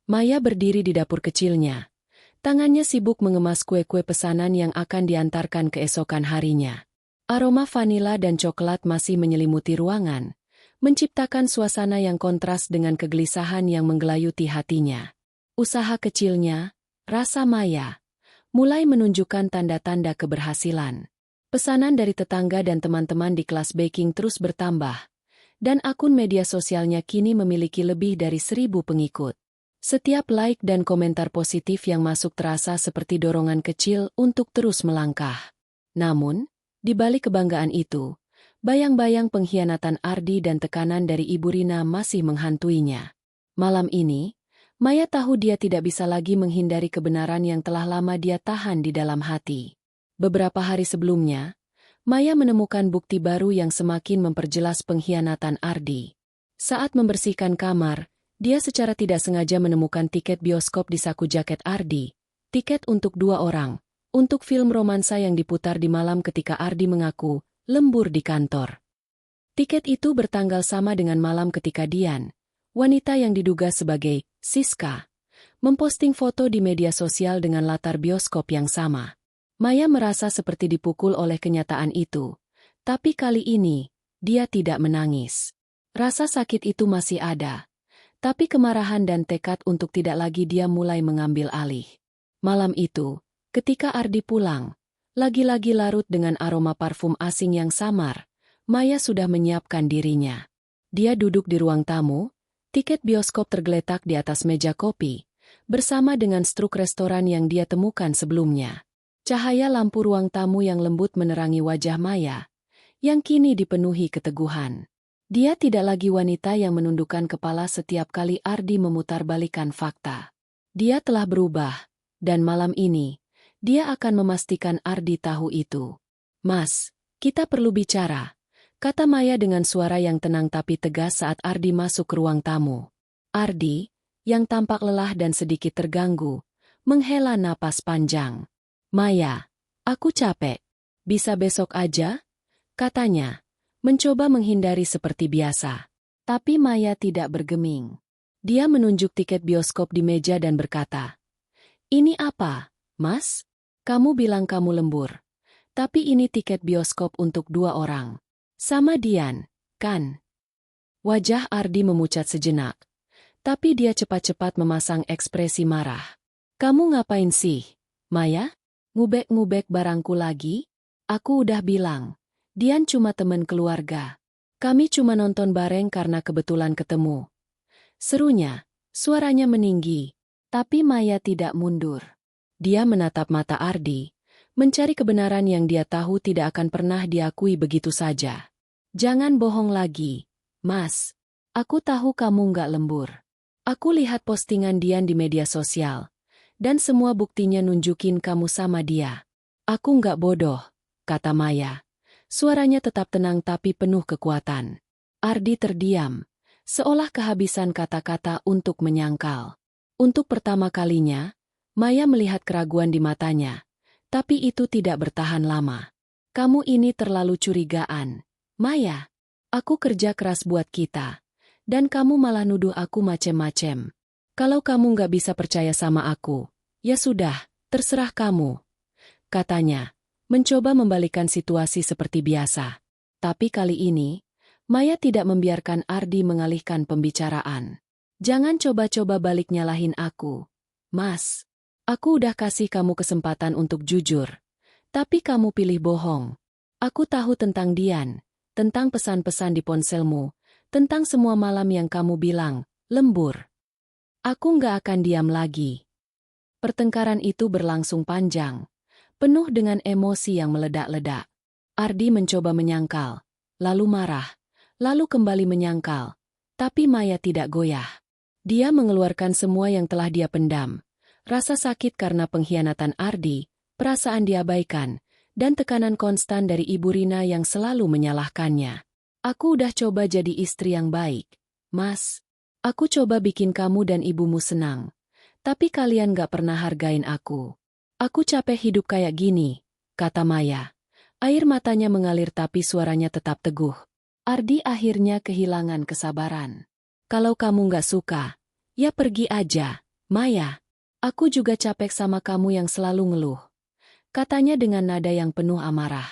Maya berdiri di dapur kecilnya. Tangannya sibuk mengemas kue-kue pesanan yang akan diantarkan keesokan harinya. Aroma vanila dan coklat masih menyelimuti ruangan, menciptakan suasana yang kontras dengan kegelisahan yang menggelayuti hatinya. Usaha kecilnya, Rasa Maya, mulai menunjukkan tanda-tanda keberhasilan. Pesanan dari tetangga dan teman-teman di kelas baking terus bertambah, dan akun media sosialnya kini memiliki lebih dari 1.000 pengikut. Setiap like dan komentar positif yang masuk terasa seperti dorongan kecil untuk terus melangkah. Namun, di balik kebanggaan itu, bayang-bayang pengkhianatan Ardi dan tekanan dari Ibu Rina masih menghantuinya. Malam ini, Maya tahu dia tidak bisa lagi menghindari kebenaran yang telah lama dia tahan di dalam hati. Beberapa hari sebelumnya, Maya menemukan bukti baru yang semakin memperjelas pengkhianatan Ardi. Saat membersihkan kamar, dia secara tidak sengaja menemukan tiket bioskop di saku jaket Ardi, tiket untuk 2 orang, Untuk film romansa yang diputar di malam ketika Ardi mengaku lembur di kantor. Tiket itu bertanggal sama dengan malam ketika Dian, wanita yang diduga sebagai Siska, memposting foto di media sosial dengan latar bioskop yang sama. Maya merasa seperti dipukul oleh kenyataan itu. Tapi kali ini, dia tidak menangis. Rasa sakit itu masih ada. Tapi kemarahan dan tekad untuk tidak lagi dia mulai mengambil alih. Malam itu, ketika Ardi pulang, lagi-lagi larut dengan aroma parfum asing yang samar, Maya sudah menyiapkan dirinya. Dia duduk di ruang tamu, tiket bioskop tergeletak di atas meja kopi, bersama dengan struk restoran yang dia temukan sebelumnya. Cahaya lampu ruang tamu yang lembut menerangi wajah Maya, yang kini dipenuhi keteguhan. Dia tidak lagi wanita yang menundukkan kepala setiap kali Ardi memutarbalikkan fakta. Dia telah berubah, dan malam ini, dia akan memastikan Ardi tahu itu. "Mas, kita perlu bicara," kata Maya dengan suara yang tenang tapi tegas saat Ardi masuk ke ruang tamu. Ardi, yang tampak lelah dan sedikit terganggu, menghela napas panjang. "Maya, aku capek. Bisa besok aja?" katanya, mencoba menghindari seperti biasa. Tapi Maya tidak bergeming. Dia menunjuk tiket bioskop di meja dan berkata, "Ini apa, Mas? Kamu bilang kamu lembur. Tapi ini tiket bioskop untuk 2 orang. Sama Dian, kan?" Wajah Ardi memucat sejenak. Tapi dia cepat-cepat memasang ekspresi marah. "Kamu ngapain sih, Maya? Ngubek-ngubek barangku lagi? Aku udah bilang, Dian cuma teman keluarga. Kami cuma nonton bareng karena kebetulan ketemu." Serunya, suaranya meninggi. Tapi Maya tidak mundur. Dia menatap mata Ardi, mencari kebenaran yang dia tahu tidak akan pernah diakui begitu saja. "Jangan bohong lagi, Mas. Aku tahu kamu nggak lembur. Aku lihat postingan Dian di media sosial, dan semua buktinya nunjukin kamu sama dia." "Aku nggak bodoh," kata Maya. Suaranya tetap tenang tapi penuh kekuatan. Ardi terdiam, seolah kehabisan kata-kata untuk menyangkal. Untuk pertama kalinya, Maya melihat keraguan di matanya, tapi itu tidak bertahan lama. "Kamu ini terlalu curigaan, Maya. Aku kerja keras buat kita, dan kamu malah nuduh aku macem-macem. Kalau kamu nggak bisa percaya sama aku, ya sudah, terserah kamu," katanya, mencoba membalikan situasi seperti biasa. Tapi kali ini, Maya tidak membiarkan Ardi mengalihkan pembicaraan. "Jangan coba-coba balik nyalahin aku, Mas. Aku udah kasih kamu kesempatan untuk jujur, tapi kamu pilih bohong. Aku tahu tentang Dian, tentang pesan-pesan di ponselmu, tentang semua malam yang kamu bilang lembur. Aku nggak akan diam lagi." Pertengkaran itu berlangsung panjang, penuh dengan emosi yang meledak-ledak. Ardi mencoba menyangkal, lalu marah, lalu kembali menyangkal, tapi Maya tidak goyah. Dia mengeluarkan semua yang telah dia pendam. Rasa sakit karena pengkhianatan Ardi, perasaan diabaikan, dan tekanan konstan dari Ibu Rina yang selalu menyalahkannya. "Aku udah coba jadi istri yang baik, Mas. Aku coba bikin kamu dan ibumu senang. Tapi kalian gak pernah hargain aku. Aku capek hidup kayak gini," kata Maya. Air matanya mengalir tapi suaranya tetap teguh. Ardi akhirnya kehilangan kesabaran. "Kalau kamu gak suka, ya pergi aja, Maya. Aku juga capek sama kamu yang selalu ngeluh," katanya dengan nada yang penuh amarah.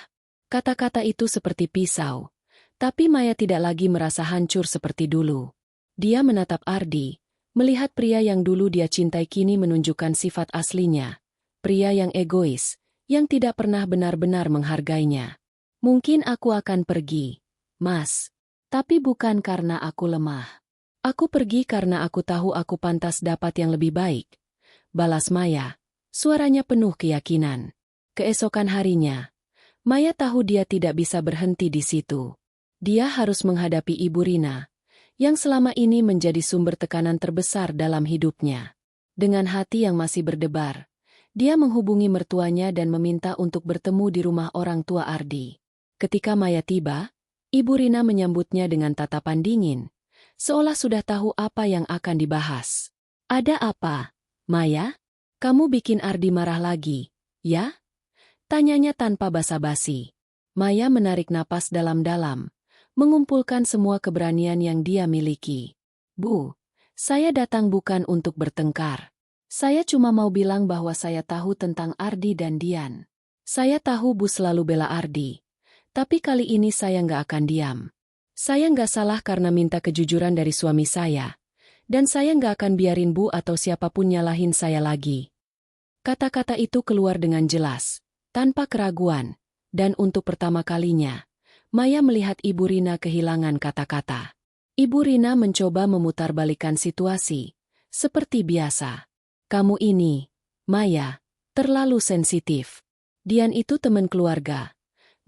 Kata-kata itu seperti pisau, tapi Maya tidak lagi merasa hancur seperti dulu. Dia menatap Ardi, melihat pria yang dulu dia cintai kini menunjukkan sifat aslinya. Pria yang egois, yang tidak pernah benar-benar menghargainya. "Mungkin aku akan pergi, Mas. Tapi bukan karena aku lemah. Aku pergi karena aku tahu aku pantas dapat yang lebih baik," balas Maya, suaranya penuh keyakinan. Keesokan harinya, Maya tahu dia tidak bisa berhenti di situ. Dia harus menghadapi Ibu Rina, yang selama ini menjadi sumber tekanan terbesar dalam hidupnya. Dengan hati yang masih berdebar, dia menghubungi mertuanya dan meminta untuk bertemu di rumah orang tua Ardi. Ketika Maya tiba, Ibu Rina menyambutnya dengan tatapan dingin, seolah sudah tahu apa yang akan dibahas. "Ada apa, Maya? Kamu bikin Ardi marah lagi, ya?" Tanyanya tanpa basa-basi. Maya menarik napas dalam-dalam, mengumpulkan semua keberanian yang dia miliki. Bu, saya datang bukan untuk bertengkar. Saya cuma mau bilang bahwa saya tahu tentang Ardi dan Dian. Saya tahu Bu selalu bela Ardi. Tapi kali ini saya nggak akan diam. Saya nggak salah karena minta kejujuran dari suami saya. Dan saya nggak akan biarin Bu atau siapapun nyalahin saya lagi. Kata-kata itu keluar dengan jelas, tanpa keraguan. Dan untuk pertama kalinya, Maya melihat Ibu Rina kehilangan kata-kata. Ibu Rina mencoba memutarbalikkan situasi. Seperti biasa. Kamu ini, Maya, terlalu sensitif. Dian itu teman keluarga.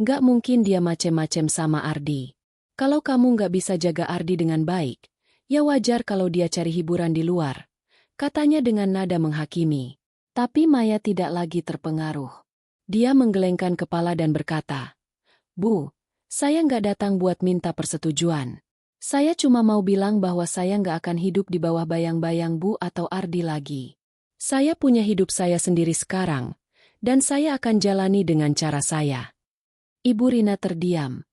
Nggak mungkin dia macem-macem sama Ardi. Kalau kamu nggak bisa jaga Ardi dengan baik, ya wajar kalau dia cari hiburan di luar. Katanya dengan nada menghakimi. Tapi Maya tidak lagi terpengaruh. Dia menggelengkan kepala dan berkata, Bu, saya nggak datang buat minta persetujuan. Saya cuma mau bilang bahwa saya nggak akan hidup di bawah bayang-bayang Bu atau Ardi lagi. Saya punya hidup saya sendiri sekarang, dan saya akan jalani dengan cara saya. Ibu Rina terdiam.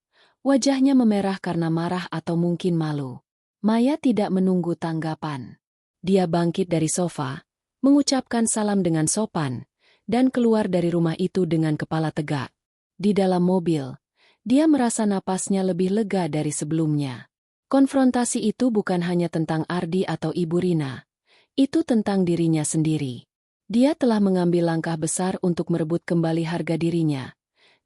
Wajahnya memerah karena marah atau mungkin malu. Maya tidak menunggu tanggapan. Dia bangkit dari sofa, mengucapkan salam dengan sopan, dan keluar dari rumah itu dengan kepala tegak. Di dalam mobil, dia merasa napasnya lebih lega dari sebelumnya. Konfrontasi itu bukan hanya tentang Ardi atau Ibu Rina. Itu tentang dirinya sendiri. Dia telah mengambil langkah besar untuk merebut kembali harga dirinya.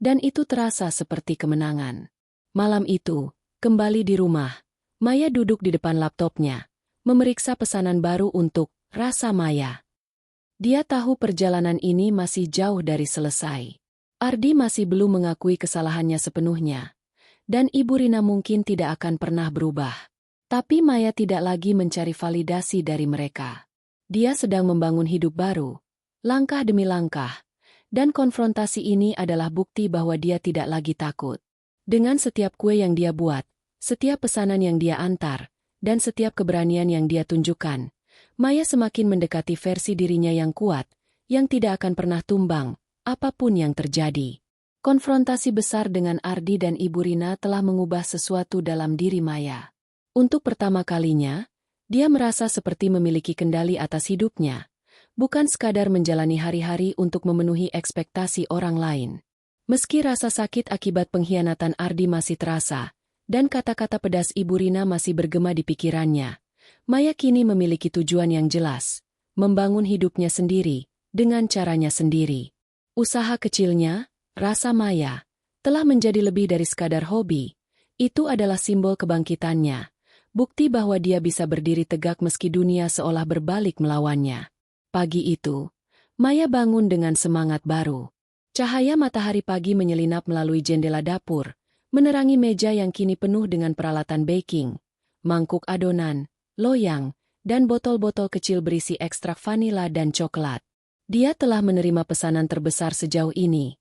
Dan itu terasa seperti kemenangan. Malam itu, kembali di rumah, Maya duduk di depan laptopnya, memeriksa pesanan baru untuk Rasa Maya. Dia tahu perjalanan ini masih jauh dari selesai. Ardi masih belum mengakui kesalahannya sepenuhnya. Dan Ibu Rina mungkin tidak akan pernah berubah. Tapi Maya tidak lagi mencari validasi dari mereka. Dia sedang membangun hidup baru, langkah demi langkah, dan konfrontasi ini adalah bukti bahwa dia tidak lagi takut. Dengan setiap kue yang dia buat, setiap pesanan yang dia antar, dan setiap keberanian yang dia tunjukkan, Maya semakin mendekati versi dirinya yang kuat, yang tidak akan pernah tumbang, apapun yang terjadi. Konfrontasi besar dengan Ardi dan Ibu Rina telah mengubah sesuatu dalam diri Maya. Untuk pertama kalinya, dia merasa seperti memiliki kendali atas hidupnya, bukan sekadar menjalani hari-hari untuk memenuhi ekspektasi orang lain. Meski rasa sakit akibat pengkhianatan Ardi masih terasa, dan kata-kata pedas Ibu Rina masih bergema di pikirannya, Maya kini memiliki tujuan yang jelas, membangun hidupnya sendiri, dengan caranya sendiri. Usaha kecilnya, Rasa Maya, telah menjadi lebih dari sekadar hobi. Itu adalah simbol kebangkitannya, bukti bahwa dia bisa berdiri tegak meski dunia seolah berbalik melawannya. Pagi itu, Maya bangun dengan semangat baru. Cahaya matahari pagi menyelinap melalui jendela dapur, menerangi meja yang kini penuh dengan peralatan baking, mangkuk adonan, loyang, dan botol-botol kecil berisi ekstrak vanila dan coklat. Dia telah menerima pesanan terbesar sejauh ini.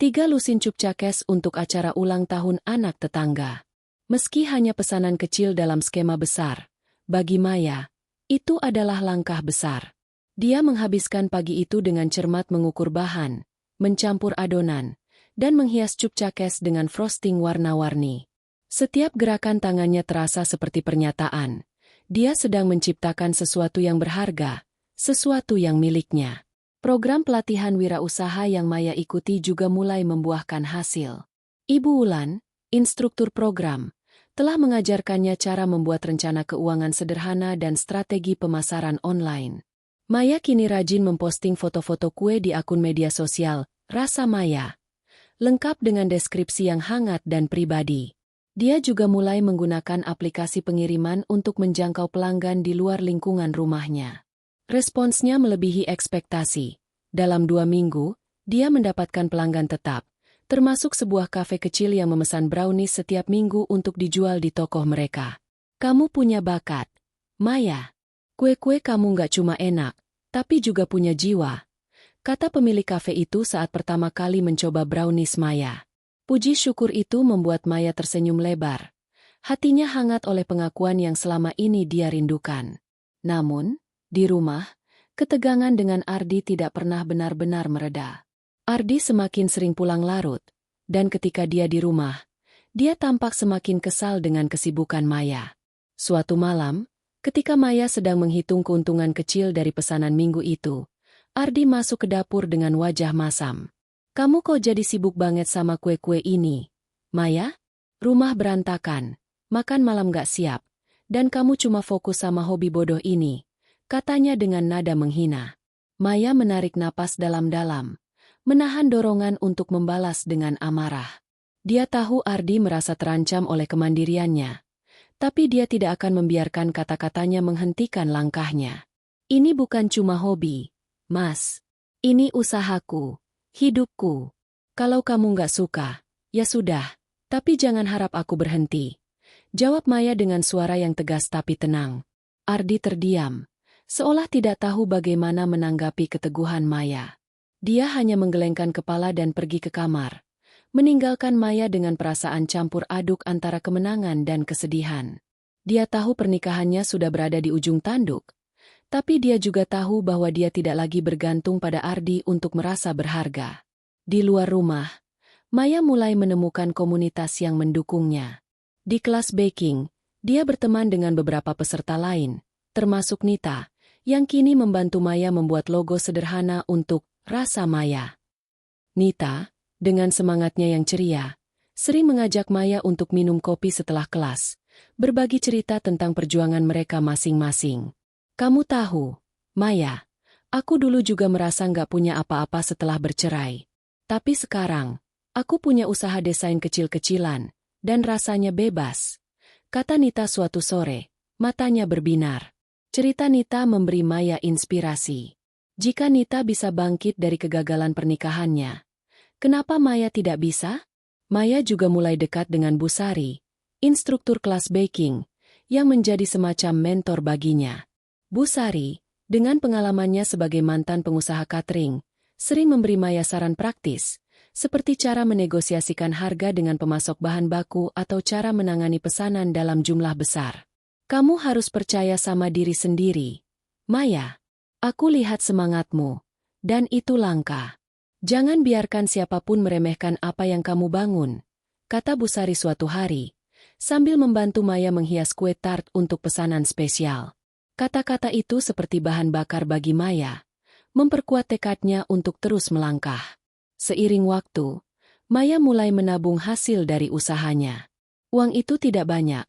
3 lusin cupcakes untuk acara ulang tahun anak tetangga. Meski hanya pesanan kecil dalam skema besar, bagi Maya, itu adalah langkah besar. Dia menghabiskan pagi itu dengan cermat mengukur bahan, mencampur adonan, dan menghias cupcakes dengan frosting warna-warni. Setiap gerakan tangannya terasa seperti pernyataan. Dia sedang menciptakan sesuatu yang berharga, sesuatu yang miliknya. Program pelatihan wirausaha yang Maya ikuti juga mulai membuahkan hasil. Ibu Wulan, instruktur program, telah mengajarkannya cara membuat rencana keuangan sederhana dan strategi pemasaran online. Maya kini rajin memposting foto-foto kue di akun media sosial, Rasa Maya, lengkap dengan deskripsi yang hangat dan pribadi. Dia juga mulai menggunakan aplikasi pengiriman untuk menjangkau pelanggan di luar lingkungan rumahnya. Responsnya melebihi ekspektasi. Dalam 2 minggu, dia mendapatkan pelanggan tetap, termasuk sebuah kafe kecil yang memesan brownies setiap minggu untuk dijual di toko mereka. Kamu punya bakat, Maya. Kue-kue kamu nggak cuma enak, tapi juga punya jiwa, kata pemilik kafe itu saat pertama kali mencoba brownies Maya. Puji syukur itu membuat Maya tersenyum lebar. Hatinya hangat oleh pengakuan yang selama ini dia rindukan. Namun, di rumah, ketegangan dengan Ardi tidak pernah benar-benar mereda. Ardi semakin sering pulang larut, dan ketika dia di rumah, dia tampak semakin kesal dengan kesibukan Maya. Suatu malam, ketika Maya sedang menghitung keuntungan kecil dari pesanan minggu itu, Ardi masuk ke dapur dengan wajah masam. "Kamu kok jadi sibuk banget sama kue-kue ini, Maya? Rumah berantakan, makan malam gak siap, dan kamu cuma fokus sama hobi bodoh ini," katanya dengan nada menghina. Maya menarik napas dalam-dalam, menahan dorongan untuk membalas dengan amarah. Dia tahu Ardi merasa terancam oleh kemandiriannya, tapi dia tidak akan membiarkan kata-katanya menghentikan langkahnya. "Ini bukan cuma hobi, Mas. Ini usahaku, hidupku. Kalau kamu nggak suka, ya sudah, tapi jangan harap aku berhenti," jawab Maya dengan suara yang tegas tapi tenang. Ardi terdiam, seolah tidak tahu bagaimana menanggapi keteguhan Maya. Dia hanya menggelengkan kepala dan pergi ke kamar, meninggalkan Maya dengan perasaan campur aduk antara kemenangan dan kesedihan. Dia tahu pernikahannya sudah berada di ujung tanduk, tapi dia juga tahu bahwa dia tidak lagi bergantung pada Ardi untuk merasa berharga. Di luar rumah, Maya mulai menemukan komunitas yang mendukungnya. Di kelas baking, dia berteman dengan beberapa peserta lain, termasuk Nita, yang kini membantu Maya membuat logo sederhana untuk Rasa Maya. Nita, dengan semangatnya yang ceria, sering mengajak Maya untuk minum kopi setelah kelas, berbagi cerita tentang perjuangan mereka masing-masing. "Kamu tahu, Maya, aku dulu juga merasa nggak punya apa-apa setelah bercerai. Tapi sekarang, aku punya usaha desain kecil-kecilan, dan rasanya bebas," kata Nita suatu sore, matanya berbinar. Cerita Nita memberi Maya inspirasi. Jika Nita bisa bangkit dari kegagalan pernikahannya, kenapa Maya tidak bisa? Maya juga mulai dekat dengan Bu Sari, instruktur kelas baking, yang menjadi semacam mentor baginya. Bu Sari, dengan pengalamannya sebagai mantan pengusaha catering, sering memberi Maya saran praktis, seperti cara menegosiasikan harga dengan pemasok bahan baku atau cara menangani pesanan dalam jumlah besar. "Kamu harus percaya sama diri sendiri, Maya. Aku lihat semangatmu, dan itu langka. Jangan biarkan siapapun meremehkan apa yang kamu bangun," kata Bu Sari suatu hari, sambil membantu Maya menghias kue tart untuk pesanan spesial. Kata-kata itu seperti bahan bakar bagi Maya, memperkuat tekadnya untuk terus melangkah. Seiring waktu, Maya mulai menabung hasil dari usahanya. Uang itu tidak banyak,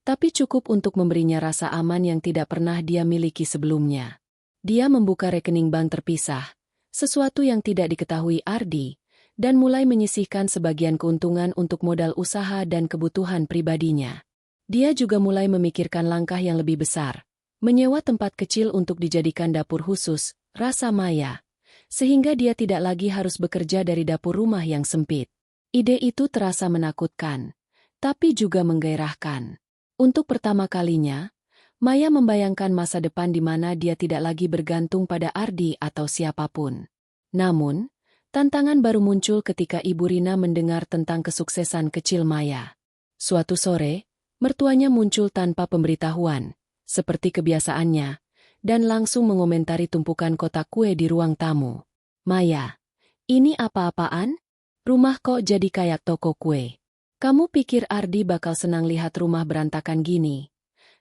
tapi cukup untuk memberinya rasa aman yang tidak pernah dia miliki sebelumnya. Dia membuka rekening bank terpisah, sesuatu yang tidak diketahui Ardi, dan mulai menyisihkan sebagian keuntungan untuk modal usaha dan kebutuhan pribadinya. Dia juga mulai memikirkan langkah yang lebih besar, menyewa tempat kecil untuk dijadikan dapur khusus, Rasa Maya, sehingga dia tidak lagi harus bekerja dari dapur rumah yang sempit. Ide itu terasa menakutkan, tapi juga menggairahkan. Untuk pertama kalinya, Maya membayangkan masa depan di mana dia tidak lagi bergantung pada Ardi atau siapapun. Namun, tantangan baru muncul ketika Ibu Rina mendengar tentang kesuksesan kecil Maya. Suatu sore, mertuanya muncul tanpa pemberitahuan, seperti kebiasaannya, dan langsung mengomentari tumpukan kotak kue di ruang tamu. "Maya, ini apa-apaan? Rumah kok jadi kayak toko kue? Kamu pikir Ardi bakal senang lihat rumah berantakan gini?"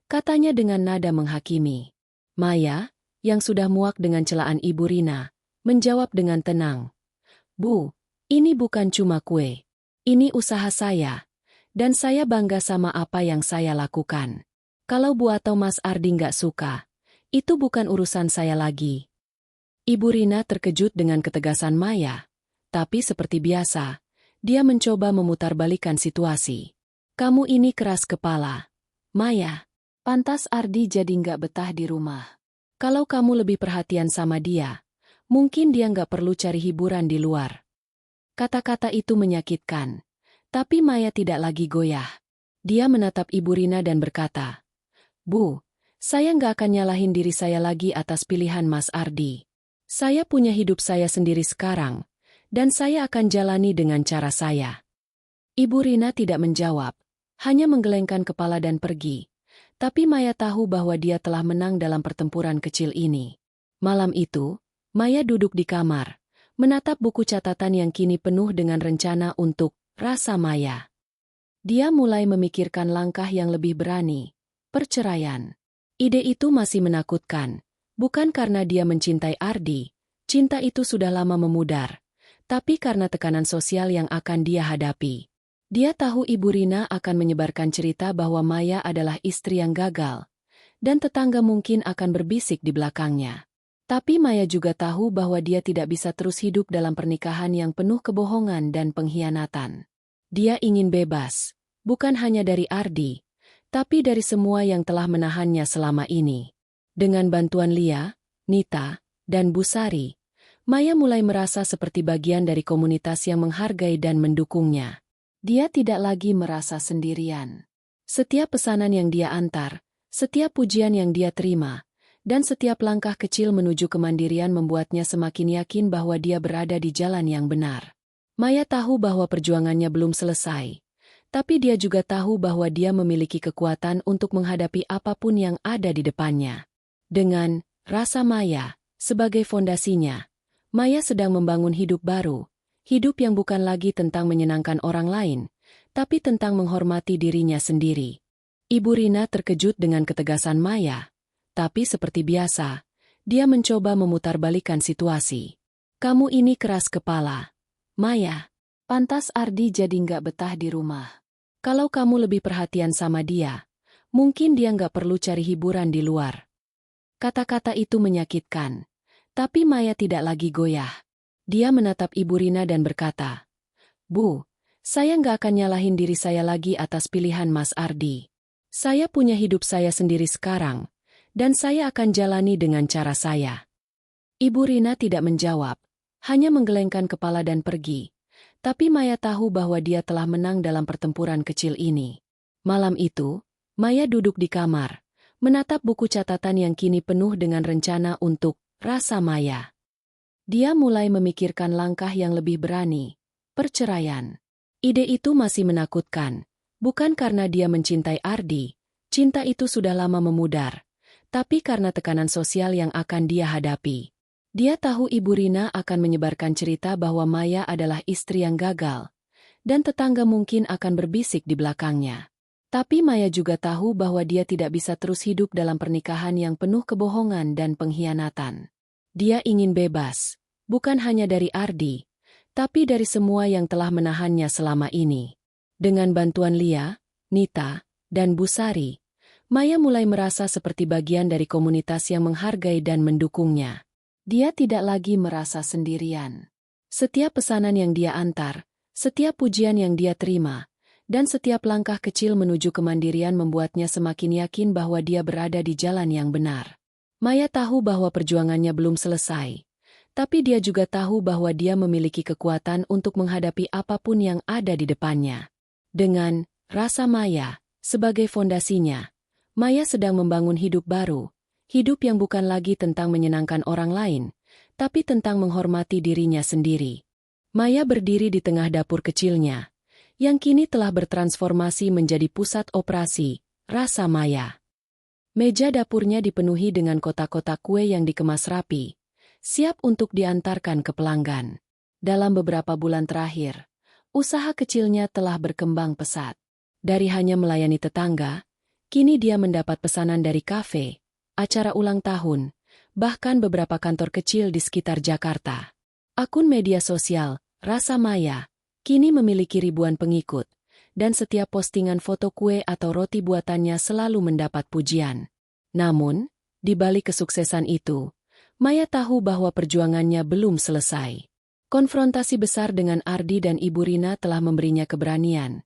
katanya dengan nada menghakimi. Maya, yang sudah muak dengan celaan Ibu Rina, menjawab dengan tenang, "Bu, ini bukan cuma kue. Ini usaha saya, dan saya bangga sama apa yang saya lakukan. Kalau Bu atau Mas Ardi nggak suka, itu bukan urusan saya lagi." Ibu Rina terkejut dengan ketegasan Maya, tapi seperti biasa, dia mencoba memutarbalikkan situasi. "Kamu ini keras kepala, Maya. Pantas Ardi jadi nggak betah di rumah. Kalau kamu lebih perhatian sama dia, mungkin dia nggak perlu cari hiburan di luar." Kata-kata itu menyakitkan, tapi Maya tidak lagi goyah. Dia menatap Ibu Rina dan berkata, "Bu, saya nggak akan nyalahin diri saya lagi atas pilihan Mas Ardi. Saya punya hidup saya sendiri sekarang, dan saya akan jalani dengan cara saya." Ibu Rina tidak menjawab, hanya menggelengkan kepala dan pergi. Tapi Maya tahu bahwa dia telah menang dalam pertempuran kecil ini. Malam itu, Maya duduk di kamar, menatap buku catatan yang kini penuh dengan rencana untuk Rasa Maya. Dia mulai memikirkan langkah yang lebih berani, perceraian. Ide itu masih menakutkan, bukan karena dia mencintai Ardi, cinta itu sudah lama memudar, tapi karena tekanan sosial yang akan dia hadapi. Dia tahu Ibu Rina akan menyebarkan cerita bahwa Maya adalah istri yang gagal, dan tetangga mungkin akan berbisik di belakangnya. Tapi Maya juga tahu bahwa dia tidak bisa terus hidup dalam pernikahan yang penuh kebohongan dan pengkhianatan. Dia ingin bebas, bukan hanya dari Ardi, tapi dari semua yang telah menahannya selama ini. Dengan bantuan Lia, Nita, dan Busari, Maya mulai merasa seperti bagian dari komunitas yang menghargai dan mendukungnya. Dia tidak lagi merasa sendirian. Setiap pesanan yang dia antar, setiap pujian yang dia terima, dan setiap langkah kecil menuju kemandirian membuatnya semakin yakin bahwa dia berada di jalan yang benar. Maya tahu bahwa perjuangannya belum selesai, tapi dia juga tahu bahwa dia memiliki kekuatan untuk menghadapi apapun yang ada di depannya. Dengan Rasa Maya sebagai fondasinya, Maya sedang membangun hidup baru, hidup yang bukan lagi tentang menyenangkan orang lain, tapi tentang menghormati dirinya sendiri. Ibu Rina terkejut dengan ketegasan Maya, tapi seperti biasa, dia mencoba memutarbalikkan situasi. Kamu ini keras kepala, Maya. Pantas Ardi jadi nggak betah di rumah. Kalau kamu lebih perhatian sama dia, mungkin dia nggak perlu cari hiburan di luar. Kata-kata itu menyakitkan, tapi Maya tidak lagi goyah. Dia menatap Ibu Rina dan berkata, Bu, saya nggak akan nyalahin diri saya lagi atas pilihan Mas Ardi. Saya punya hidup saya sendiri sekarang, dan saya akan jalani dengan cara saya. Ibu Rina tidak menjawab, hanya menggelengkan kepala dan pergi. Tapi Maya tahu bahwa dia telah menang dalam pertempuran kecil ini. Malam itu, Maya duduk di kamar, menatap buku catatan yang kini penuh dengan rencana untuk Rasa Maya. Dia mulai memikirkan langkah yang lebih berani, perceraian. Ide itu masih menakutkan, bukan karena dia mencintai Ardi, cinta itu sudah lama memudar, tapi karena tekanan sosial yang akan dia hadapi. Dia tahu Ibu Rina akan menyebarkan cerita bahwa Maya adalah istri yang gagal, dan tetangga mungkin akan berbisik di belakangnya. Tapi Maya juga tahu bahwa dia tidak bisa terus hidup dalam pernikahan yang penuh kebohongan dan pengkhianatan. Dia ingin bebas, bukan hanya dari Ardi, tapi dari semua yang telah menahannya selama ini. Dengan bantuan Lia, Nita, dan Busari, Maya mulai merasa seperti bagian dari komunitas yang menghargai dan mendukungnya. Dia tidak lagi merasa sendirian. Setiap pesanan yang dia antar, setiap pujian yang dia terima, dan setiap langkah kecil menuju kemandirian membuatnya semakin yakin bahwa dia berada di jalan yang benar. Maya tahu bahwa perjuangannya belum selesai, tapi dia juga tahu bahwa dia memiliki kekuatan untuk menghadapi apapun yang ada di depannya. Dengan Rasa Maya sebagai fondasinya, Maya sedang membangun hidup baru, hidup yang bukan lagi tentang menyenangkan orang lain, tapi tentang menghormati dirinya sendiri. Maya berdiri di tengah dapur kecilnya, yang kini telah bertransformasi menjadi pusat operasi Rasa Maya. Meja dapurnya dipenuhi dengan kotak-kotak kue yang dikemas rapi, siap untuk diantarkan ke pelanggan. Dalam beberapa bulan terakhir, usaha kecilnya telah berkembang pesat. Dari hanya melayani tetangga, kini dia mendapat pesanan dari kafe, acara ulang tahun, bahkan beberapa kantor kecil di sekitar Jakarta. Akun media sosial, Rasa Maya, kini memiliki ribuan pengikut, dan setiap postingan foto kue atau roti buatannya selalu mendapat pujian. Namun, di balik kesuksesan itu, Maya tahu bahwa perjuangannya belum selesai. Konfrontasi besar dengan Ardi dan Ibu Rina telah memberinya keberanian,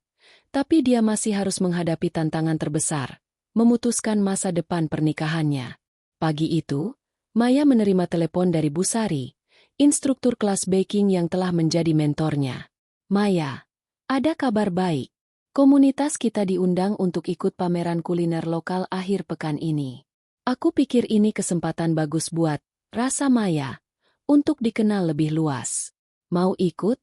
tapi dia masih harus menghadapi tantangan terbesar, memutuskan masa depan pernikahannya. Pagi itu, Maya menerima telepon dari Busari, instruktur kelas baking yang telah menjadi mentornya. Maya, ada kabar baik. Komunitas kita diundang untuk ikut pameran kuliner lokal akhir pekan ini. Aku pikir ini kesempatan bagus buat Rasa Maya untuk dikenal lebih luas. Mau ikut?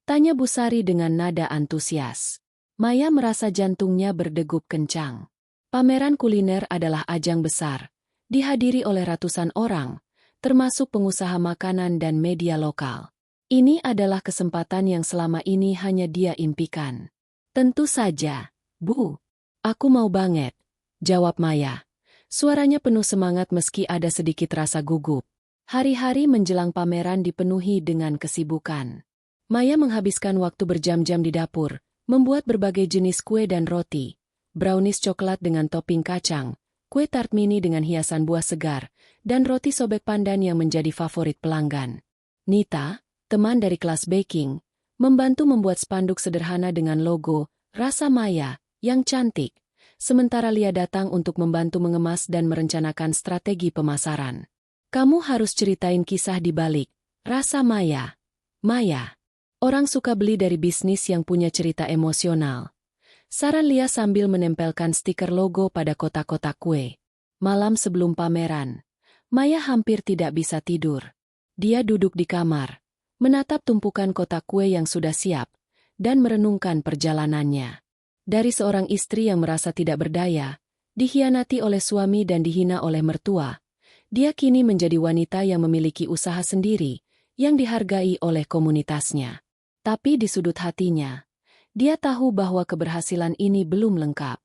Tanya Busari dengan nada antusias. Maya merasa jantungnya berdegup kencang. Pameran kuliner adalah ajang besar, dihadiri oleh ratusan orang, termasuk pengusaha makanan dan media lokal. Ini adalah kesempatan yang selama ini hanya dia impikan. Tentu saja, Bu. Aku mau banget, jawab Maya. Suaranya penuh semangat meski ada sedikit rasa gugup. Hari-hari menjelang pameran dipenuhi dengan kesibukan. Maya menghabiskan waktu berjam-jam di dapur, membuat berbagai jenis kue dan roti, brownies coklat dengan topping kacang, kue tart mini dengan hiasan buah segar, dan roti sobek pandan yang menjadi favorit pelanggan. Nita, teman dari kelas baking, membantu membuat spanduk sederhana dengan logo Rasa Maya yang cantik, sementara Lia datang untuk membantu mengemas dan merencanakan strategi pemasaran. Kamu harus ceritain kisah di balik Rasa Maya. Maya, orang suka beli dari bisnis yang punya cerita emosional. Saran Lia sambil menempelkan stiker logo pada kotak-kotak kue. Malam sebelum pameran, Maya hampir tidak bisa tidur. Dia duduk di kamar, menatap tumpukan kotak kue yang sudah siap, dan merenungkan perjalanannya. Dari seorang istri yang merasa tidak berdaya, dikhianati oleh suami dan dihina oleh mertua, dia kini menjadi wanita yang memiliki usaha sendiri, yang dihargai oleh komunitasnya. Tapi di sudut hatinya, dia tahu bahwa keberhasilan ini belum lengkap.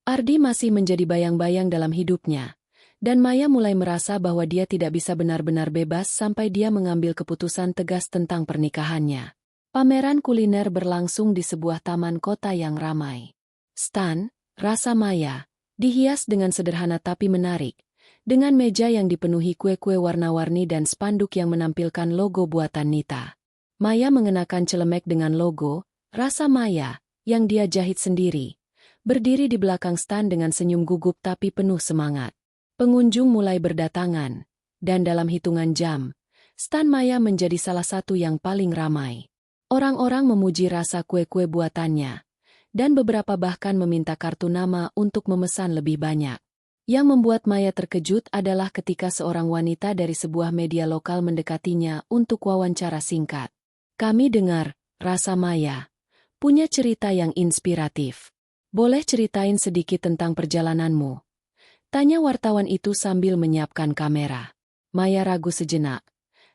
Ardi masih menjadi bayang-bayang dalam hidupnya, dan Maya mulai merasa bahwa dia tidak bisa benar-benar bebas sampai dia mengambil keputusan tegas tentang pernikahannya. Pameran kuliner berlangsung di sebuah taman kota yang ramai. Stan, Rasa Maya, dihias dengan sederhana tapi menarik, dengan meja yang dipenuhi kue-kue warna-warni dan spanduk yang menampilkan logo buatan Nita. Maya mengenakan celemek dengan logo Rasa Maya yang dia jahit sendiri, berdiri di belakang stan dengan senyum gugup tapi penuh semangat. Pengunjung mulai berdatangan, dan dalam hitungan jam, stan Maya menjadi salah satu yang paling ramai. Orang-orang memuji rasa kue-kue buatannya, dan beberapa bahkan meminta kartu nama untuk memesan lebih banyak. Yang membuat Maya terkejut adalah ketika seorang wanita dari sebuah media lokal mendekatinya untuk wawancara singkat. Kami dengar, Rasa Maya punya cerita yang inspiratif. Boleh ceritain sedikit tentang perjalananmu? Tanya wartawan itu sambil menyiapkan kamera. Maya ragu sejenak,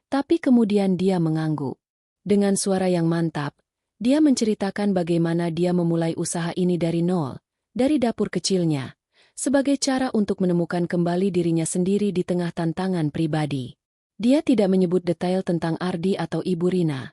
tapi kemudian dia mengangguk. Dengan suara yang mantap, dia menceritakan bagaimana dia memulai usaha ini dari nol, dari dapur kecilnya, sebagai cara untuk menemukan kembali dirinya sendiri di tengah tantangan pribadi. Dia tidak menyebut detail tentang Ardi atau Ibu Rina,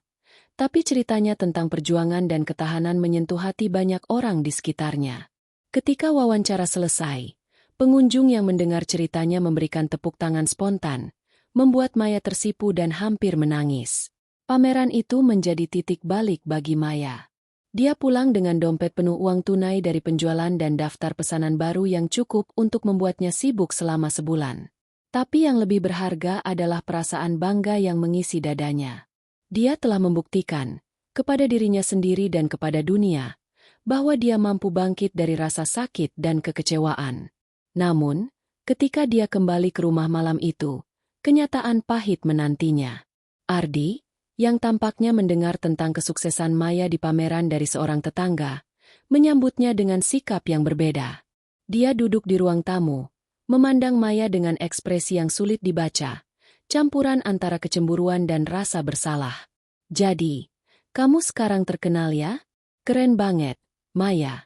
tapi ceritanya tentang perjuangan dan ketahanan menyentuh hati banyak orang di sekitarnya. Ketika wawancara selesai, pengunjung yang mendengar ceritanya memberikan tepuk tangan spontan, membuat Maya tersipu dan hampir menangis. Pameran itu menjadi titik balik bagi Maya. Dia pulang dengan dompet penuh uang tunai dari penjualan dan daftar pesanan baru yang cukup untuk membuatnya sibuk selama sebulan. Tapi yang lebih berharga adalah perasaan bangga yang mengisi dadanya. Dia telah membuktikan, kepada dirinya sendiri dan kepada dunia, bahwa dia mampu bangkit dari rasa sakit dan kekecewaan. Namun, ketika dia kembali ke rumah malam itu, kenyataan pahit menantinya. Ardi, yang tampaknya mendengar tentang kesuksesan Maya di pameran dari seorang tetangga, menyambutnya dengan sikap yang berbeda. Dia duduk di ruang tamu, memandang Maya dengan ekspresi yang sulit dibaca, campuran antara kecemburuan dan rasa bersalah. Jadi, kamu sekarang terkenal ya? Keren banget, Maya,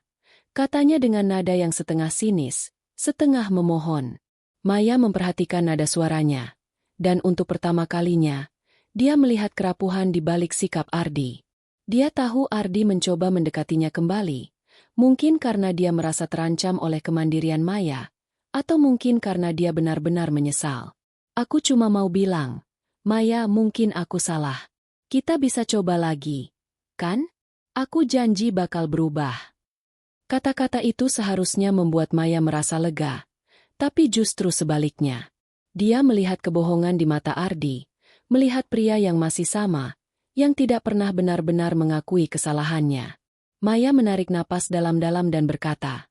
katanya dengan nada yang setengah sinis, setengah memohon. Maya memperhatikan nada suaranya, dan untuk pertama kalinya, dia melihat kerapuhan di balik sikap Ardi. Dia tahu Ardi mencoba mendekatinya kembali, mungkin karena dia merasa terancam oleh kemandirian Maya, atau mungkin karena dia benar-benar menyesal. Aku cuma mau bilang, Maya, mungkin aku salah. Kita bisa coba lagi, kan? Aku janji bakal berubah. Kata-kata itu seharusnya membuat Maya merasa lega, tapi justru sebaliknya. Dia melihat kebohongan di mata Ardi, melihat pria yang masih sama, yang tidak pernah benar-benar mengakui kesalahannya. Maya menarik napas dalam-dalam dan berkata,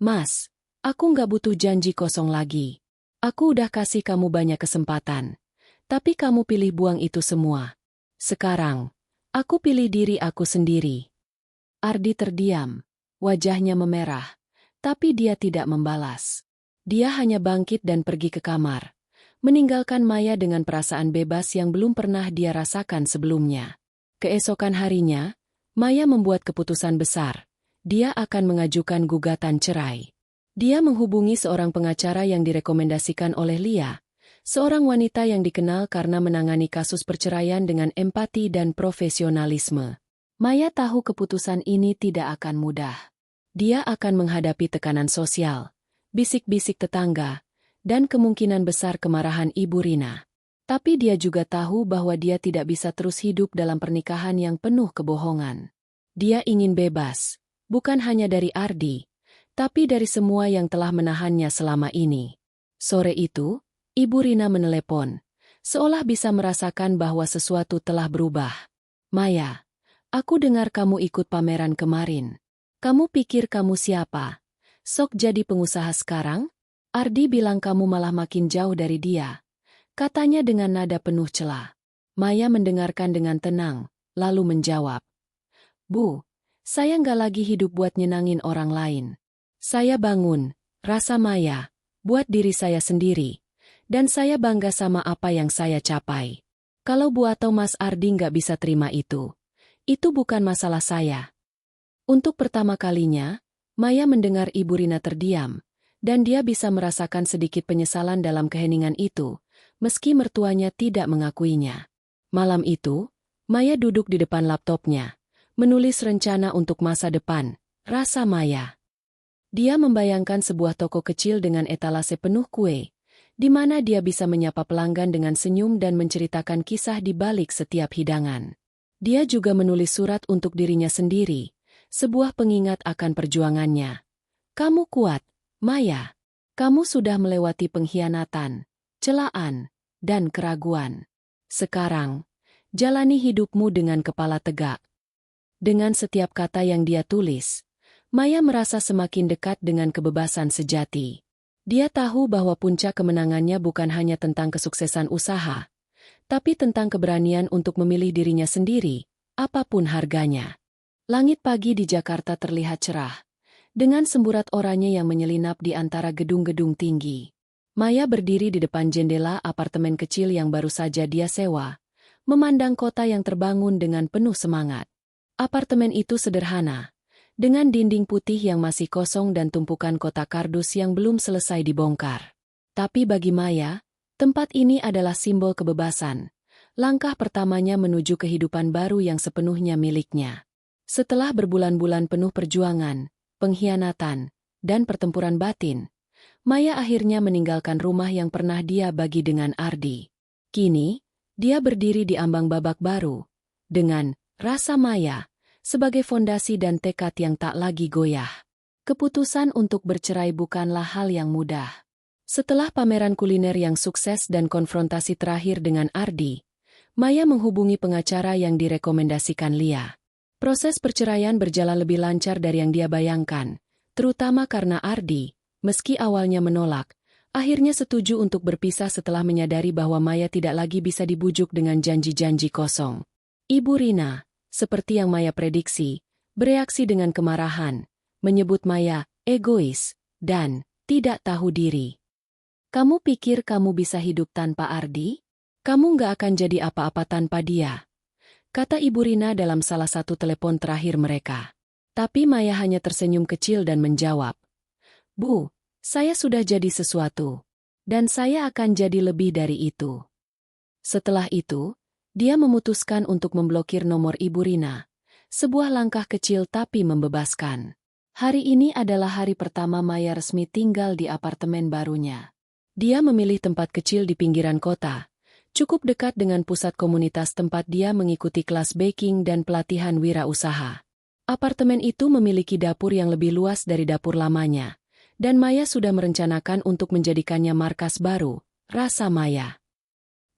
Mas, aku nggak butuh janji kosong lagi. Aku udah kasih kamu banyak kesempatan, tapi kamu pilih buang itu semua. Sekarang, aku pilih diri aku sendiri. Ardi terdiam. Wajahnya memerah, tapi dia tidak membalas. Dia hanya bangkit dan pergi ke kamar, meninggalkan Maya dengan perasaan bebas yang belum pernah dia rasakan sebelumnya. Keesokan harinya, Maya membuat keputusan besar. Dia akan mengajukan gugatan cerai. Dia menghubungi seorang pengacara yang direkomendasikan oleh Lia, seorang wanita yang dikenal karena menangani kasus perceraian dengan empati dan profesionalisme. Maya tahu keputusan ini tidak akan mudah. Dia akan menghadapi tekanan sosial, bisik-bisik tetangga, dan kemungkinan besar kemarahan Ibu Rina. Tapi dia juga tahu bahwa dia tidak bisa terus hidup dalam pernikahan yang penuh kebohongan. Dia ingin bebas, bukan hanya dari Ardi, tapi dari semua yang telah menahannya selama ini. Sore itu, Ibu Rina menelepon, seolah bisa merasakan bahwa sesuatu telah berubah. Maya, aku dengar kamu ikut pameran kemarin. Kamu pikir kamu siapa? Sok jadi pengusaha sekarang? Ardi bilang kamu malah makin jauh dari dia. Katanya dengan nada penuh celah. Maya mendengarkan dengan tenang, lalu menjawab. Bu, saya nggak lagi hidup buat nyenangin orang lain. Saya bangun, rasa Maya, buat diri saya sendiri. Dan saya bangga sama apa yang saya capai. Kalau Bu atau Mas Ardi nggak bisa terima itu bukan masalah saya. Untuk pertama kalinya, Maya mendengar Ibu Rina terdiam, dan dia bisa merasakan sedikit penyesalan dalam keheningan itu, meski mertuanya tidak mengakuinya. Malam itu, Maya duduk di depan laptopnya, menulis rencana untuk masa depan, rasa Maya. Dia membayangkan sebuah toko kecil dengan etalase penuh kue, di mana dia bisa menyapa pelanggan dengan senyum dan menceritakan kisah di balik setiap hidangan. Dia juga menulis surat untuk dirinya sendiri, sebuah pengingat akan perjuangannya. Kamu kuat, Maya. Kamu sudah melewati pengkhianatan, celaan, dan keraguan. Sekarang, jalani hidupmu dengan kepala tegak. Dengan setiap kata yang dia tulis, Maya merasa semakin dekat dengan kebebasan sejati. Dia tahu bahwa puncak kemenangannya bukan hanya tentang kesuksesan usaha, tapi tentang keberanian untuk memilih dirinya sendiri, apapun harganya. Langit pagi di Jakarta terlihat cerah, dengan semburat oranye yang menyelinap di antara gedung-gedung tinggi. Maya berdiri di depan jendela apartemen kecil yang baru saja dia sewa, memandang kota yang terbangun dengan penuh semangat. Apartemen itu sederhana, dengan dinding putih yang masih kosong dan tumpukan kotak kardus yang belum selesai dibongkar. Tapi bagi Maya, tempat ini adalah simbol kebebasan, langkah pertamanya menuju kehidupan baru yang sepenuhnya miliknya. Setelah berbulan-bulan penuh perjuangan, pengkhianatan, dan pertempuran batin, Maya akhirnya meninggalkan rumah yang pernah dia bagi dengan Ardi. Kini, dia berdiri di ambang babak baru, dengan rasa Maya sebagai fondasi dan tekad yang tak lagi goyah. Keputusan untuk bercerai bukanlah hal yang mudah. Setelah pameran kuliner yang sukses dan konfrontasi terakhir dengan Ardi, Maya menghubungi pengacara yang direkomendasikan Lia. Proses perceraian berjalan lebih lancar dari yang dia bayangkan, terutama karena Ardi, meski awalnya menolak, akhirnya setuju untuk berpisah setelah menyadari bahwa Maya tidak lagi bisa dibujuk dengan janji-janji kosong. Ibu Rina, seperti yang Maya prediksi, bereaksi dengan kemarahan, menyebut Maya egois dan tidak tahu diri. Kamu pikir kamu bisa hidup tanpa Ardi? Kamu nggak akan jadi apa-apa tanpa dia, kata Ibu Rina dalam salah satu telepon terakhir mereka. Tapi Maya hanya tersenyum kecil dan menjawab, Bu, saya sudah jadi sesuatu, dan saya akan jadi lebih dari itu. Setelah itu, dia memutuskan untuk memblokir nomor Ibu Rina, sebuah langkah kecil tapi membebaskan. Hari ini adalah hari pertama Maya resmi tinggal di apartemen barunya. Dia memilih tempat kecil di pinggiran kota, cukup dekat dengan pusat komunitas tempat dia mengikuti kelas baking dan pelatihan wirausaha. Apartemen itu memiliki dapur yang lebih luas dari dapur lamanya, dan Maya sudah merencanakan untuk menjadikannya markas baru, rasa Maya.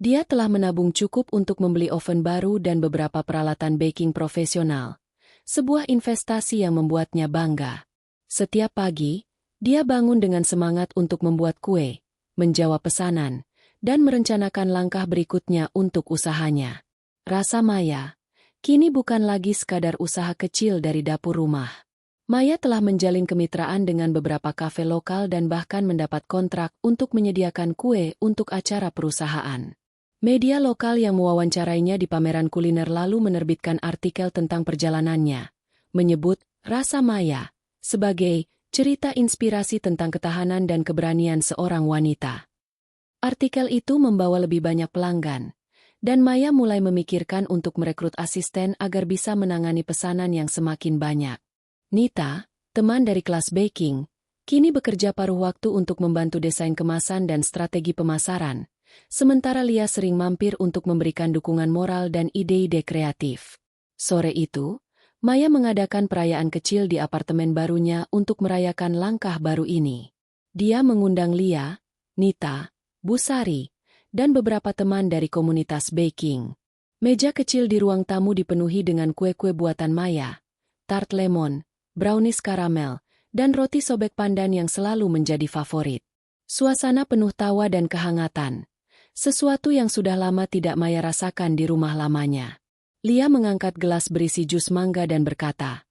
Dia telah menabung cukup untuk membeli oven baru dan beberapa peralatan baking profesional, sebuah investasi yang membuatnya bangga. Setiap pagi, dia bangun dengan semangat untuk membuat kue, menjawab pesanan, dan merencanakan langkah berikutnya untuk usahanya. Rasa Maya, kini bukan lagi sekadar usaha kecil dari dapur rumah. Maya telah menjalin kemitraan dengan beberapa kafe lokal dan bahkan mendapat kontrak untuk menyediakan kue untuk acara perusahaan. Media lokal yang mewawancarainya di pameran kuliner lalu menerbitkan artikel tentang perjalanannya, menyebut Rasa Maya sebagai cerita inspirasi tentang ketahanan dan keberanian seorang wanita. Artikel itu membawa lebih banyak pelanggan, dan Maya mulai memikirkan untuk merekrut asisten agar bisa menangani pesanan yang semakin banyak. Nita, teman dari kelas baking, kini bekerja paruh waktu untuk membantu desain kemasan dan strategi pemasaran, sementara Lia sering mampir untuk memberikan dukungan moral dan ide-ide kreatif. Sore itu, Maya mengadakan perayaan kecil di apartemen barunya untuk merayakan langkah baru ini. Dia mengundang Lia, Nita, Busari, dan beberapa teman dari komunitas baking. Meja kecil di ruang tamu dipenuhi dengan kue-kue buatan Maya, tart lemon, brownies karamel, dan roti sobek pandan yang selalu menjadi favorit. Suasana penuh tawa dan kehangatan, sesuatu yang sudah lama tidak Maya rasakan di rumah lamanya. Lia mengangkat gelas berisi jus mangga dan berkata,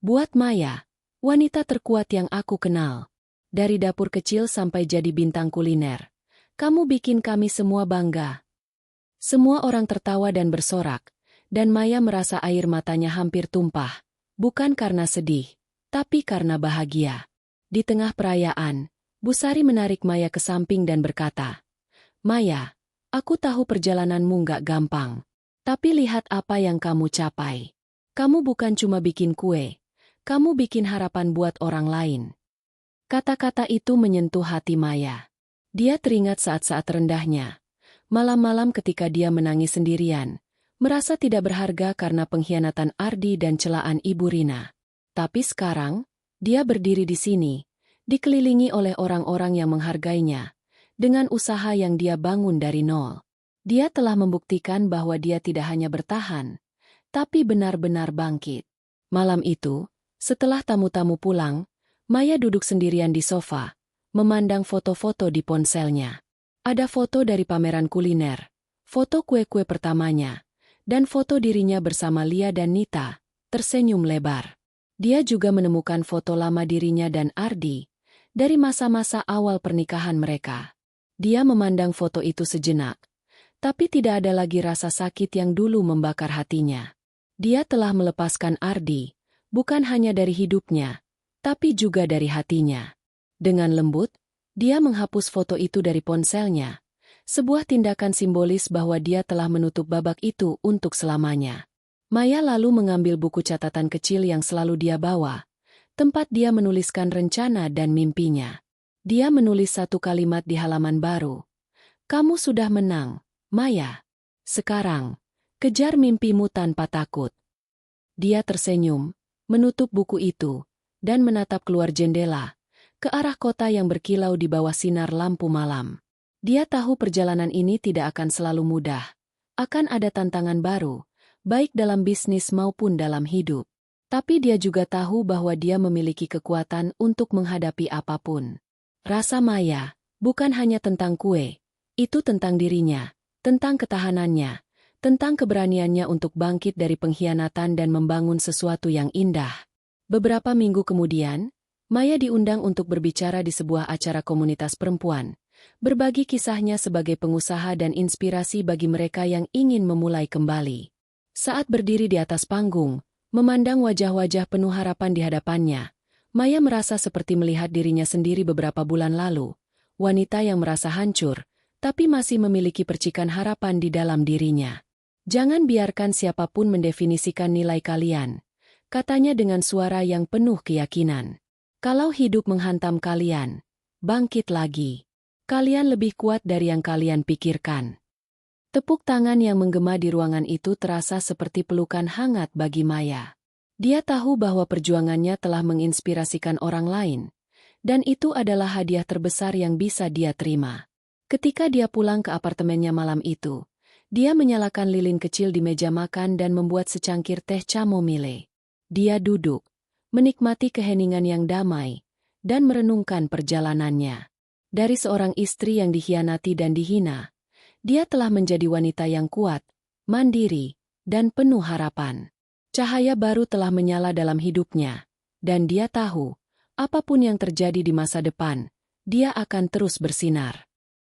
"Buat Maya, wanita terkuat yang aku kenal. Dari dapur kecil sampai jadi bintang kuliner. Kamu bikin kami semua bangga." Semua orang tertawa dan bersorak, dan Maya merasa air matanya hampir tumpah. Bukan karena sedih, tapi karena bahagia. Di tengah perayaan, Busari menarik Maya ke samping dan berkata, "Maya, aku tahu perjalananmu nggak gampang. Tapi lihat apa yang kamu capai. Kamu bukan cuma bikin kue, kamu bikin harapan buat orang lain." Kata-kata itu menyentuh hati Maya. Dia teringat saat-saat rendahnya. Malam-malam ketika dia menangis sendirian, merasa tidak berharga karena pengkhianatan Ardi dan celaan Ibu Rina. Tapi sekarang, dia berdiri di sini, dikelilingi oleh orang-orang yang menghargainya, dengan usaha yang dia bangun dari nol. Dia telah membuktikan bahwa dia tidak hanya bertahan, tapi benar-benar bangkit. Malam itu, setelah tamu-tamu pulang, Maya duduk sendirian di sofa, memandang foto-foto di ponselnya. Ada foto dari pameran kuliner, foto kue-kue pertamanya, dan foto dirinya bersama Lia dan Nita, tersenyum lebar. Dia juga menemukan foto lama dirinya dan Ardi, dari masa-masa awal pernikahan mereka. Dia memandang foto itu sejenak, tapi tidak ada lagi rasa sakit yang dulu membakar hatinya. Dia telah melepaskan Ardi, bukan hanya dari hidupnya, tapi juga dari hatinya. Dengan lembut, dia menghapus foto itu dari ponselnya, sebuah tindakan simbolis bahwa dia telah menutup babak itu untuk selamanya. Maya lalu mengambil buku catatan kecil yang selalu dia bawa, tempat dia menuliskan rencana dan mimpinya. Dia menulis satu kalimat di halaman baru. "Kamu sudah menang, Maya. Sekarang, kejar mimpimu tanpa takut." Dia tersenyum, menutup buku itu, dan menatap keluar jendela, ke arah kota yang berkilau di bawah sinar lampu malam. Dia tahu perjalanan ini tidak akan selalu mudah. Akan ada tantangan baru, baik dalam bisnis maupun dalam hidup. Tapi dia juga tahu bahwa dia memiliki kekuatan untuk menghadapi apapun. Rasa Maya bukan hanya tentang kue, itu tentang dirinya, tentang ketahanannya, tentang keberaniannya untuk bangkit dari pengkhianatan dan membangun sesuatu yang indah. Beberapa minggu kemudian, Maya diundang untuk berbicara di sebuah acara komunitas perempuan, berbagi kisahnya sebagai pengusaha dan inspirasi bagi mereka yang ingin memulai kembali. Saat berdiri di atas panggung, memandang wajah-wajah penuh harapan di hadapannya, Maya merasa seperti melihat dirinya sendiri beberapa bulan lalu, wanita yang merasa hancur, tapi masih memiliki percikan harapan di dalam dirinya. "Jangan biarkan siapapun mendefinisikan nilai kalian," katanya dengan suara yang penuh keyakinan. "Kalau hidup menghantam kalian, bangkit lagi. Kalian lebih kuat dari yang kalian pikirkan." Tepuk tangan yang menggema di ruangan itu terasa seperti pelukan hangat bagi Maya. Dia tahu bahwa perjuangannya telah menginspirasikan orang lain, dan itu adalah hadiah terbesar yang bisa dia terima. Ketika dia pulang ke apartemennya malam itu, dia menyalakan lilin kecil di meja makan dan membuat secangkir teh chamomile. Dia duduk, menikmati keheningan yang damai, dan merenungkan perjalanannya. Dari seorang istri yang dikhianati dan dihina, dia telah menjadi wanita yang kuat, mandiri, dan penuh harapan. Cahaya baru telah menyala dalam hidupnya, dan dia tahu, apapun yang terjadi di masa depan, dia akan terus bersinar.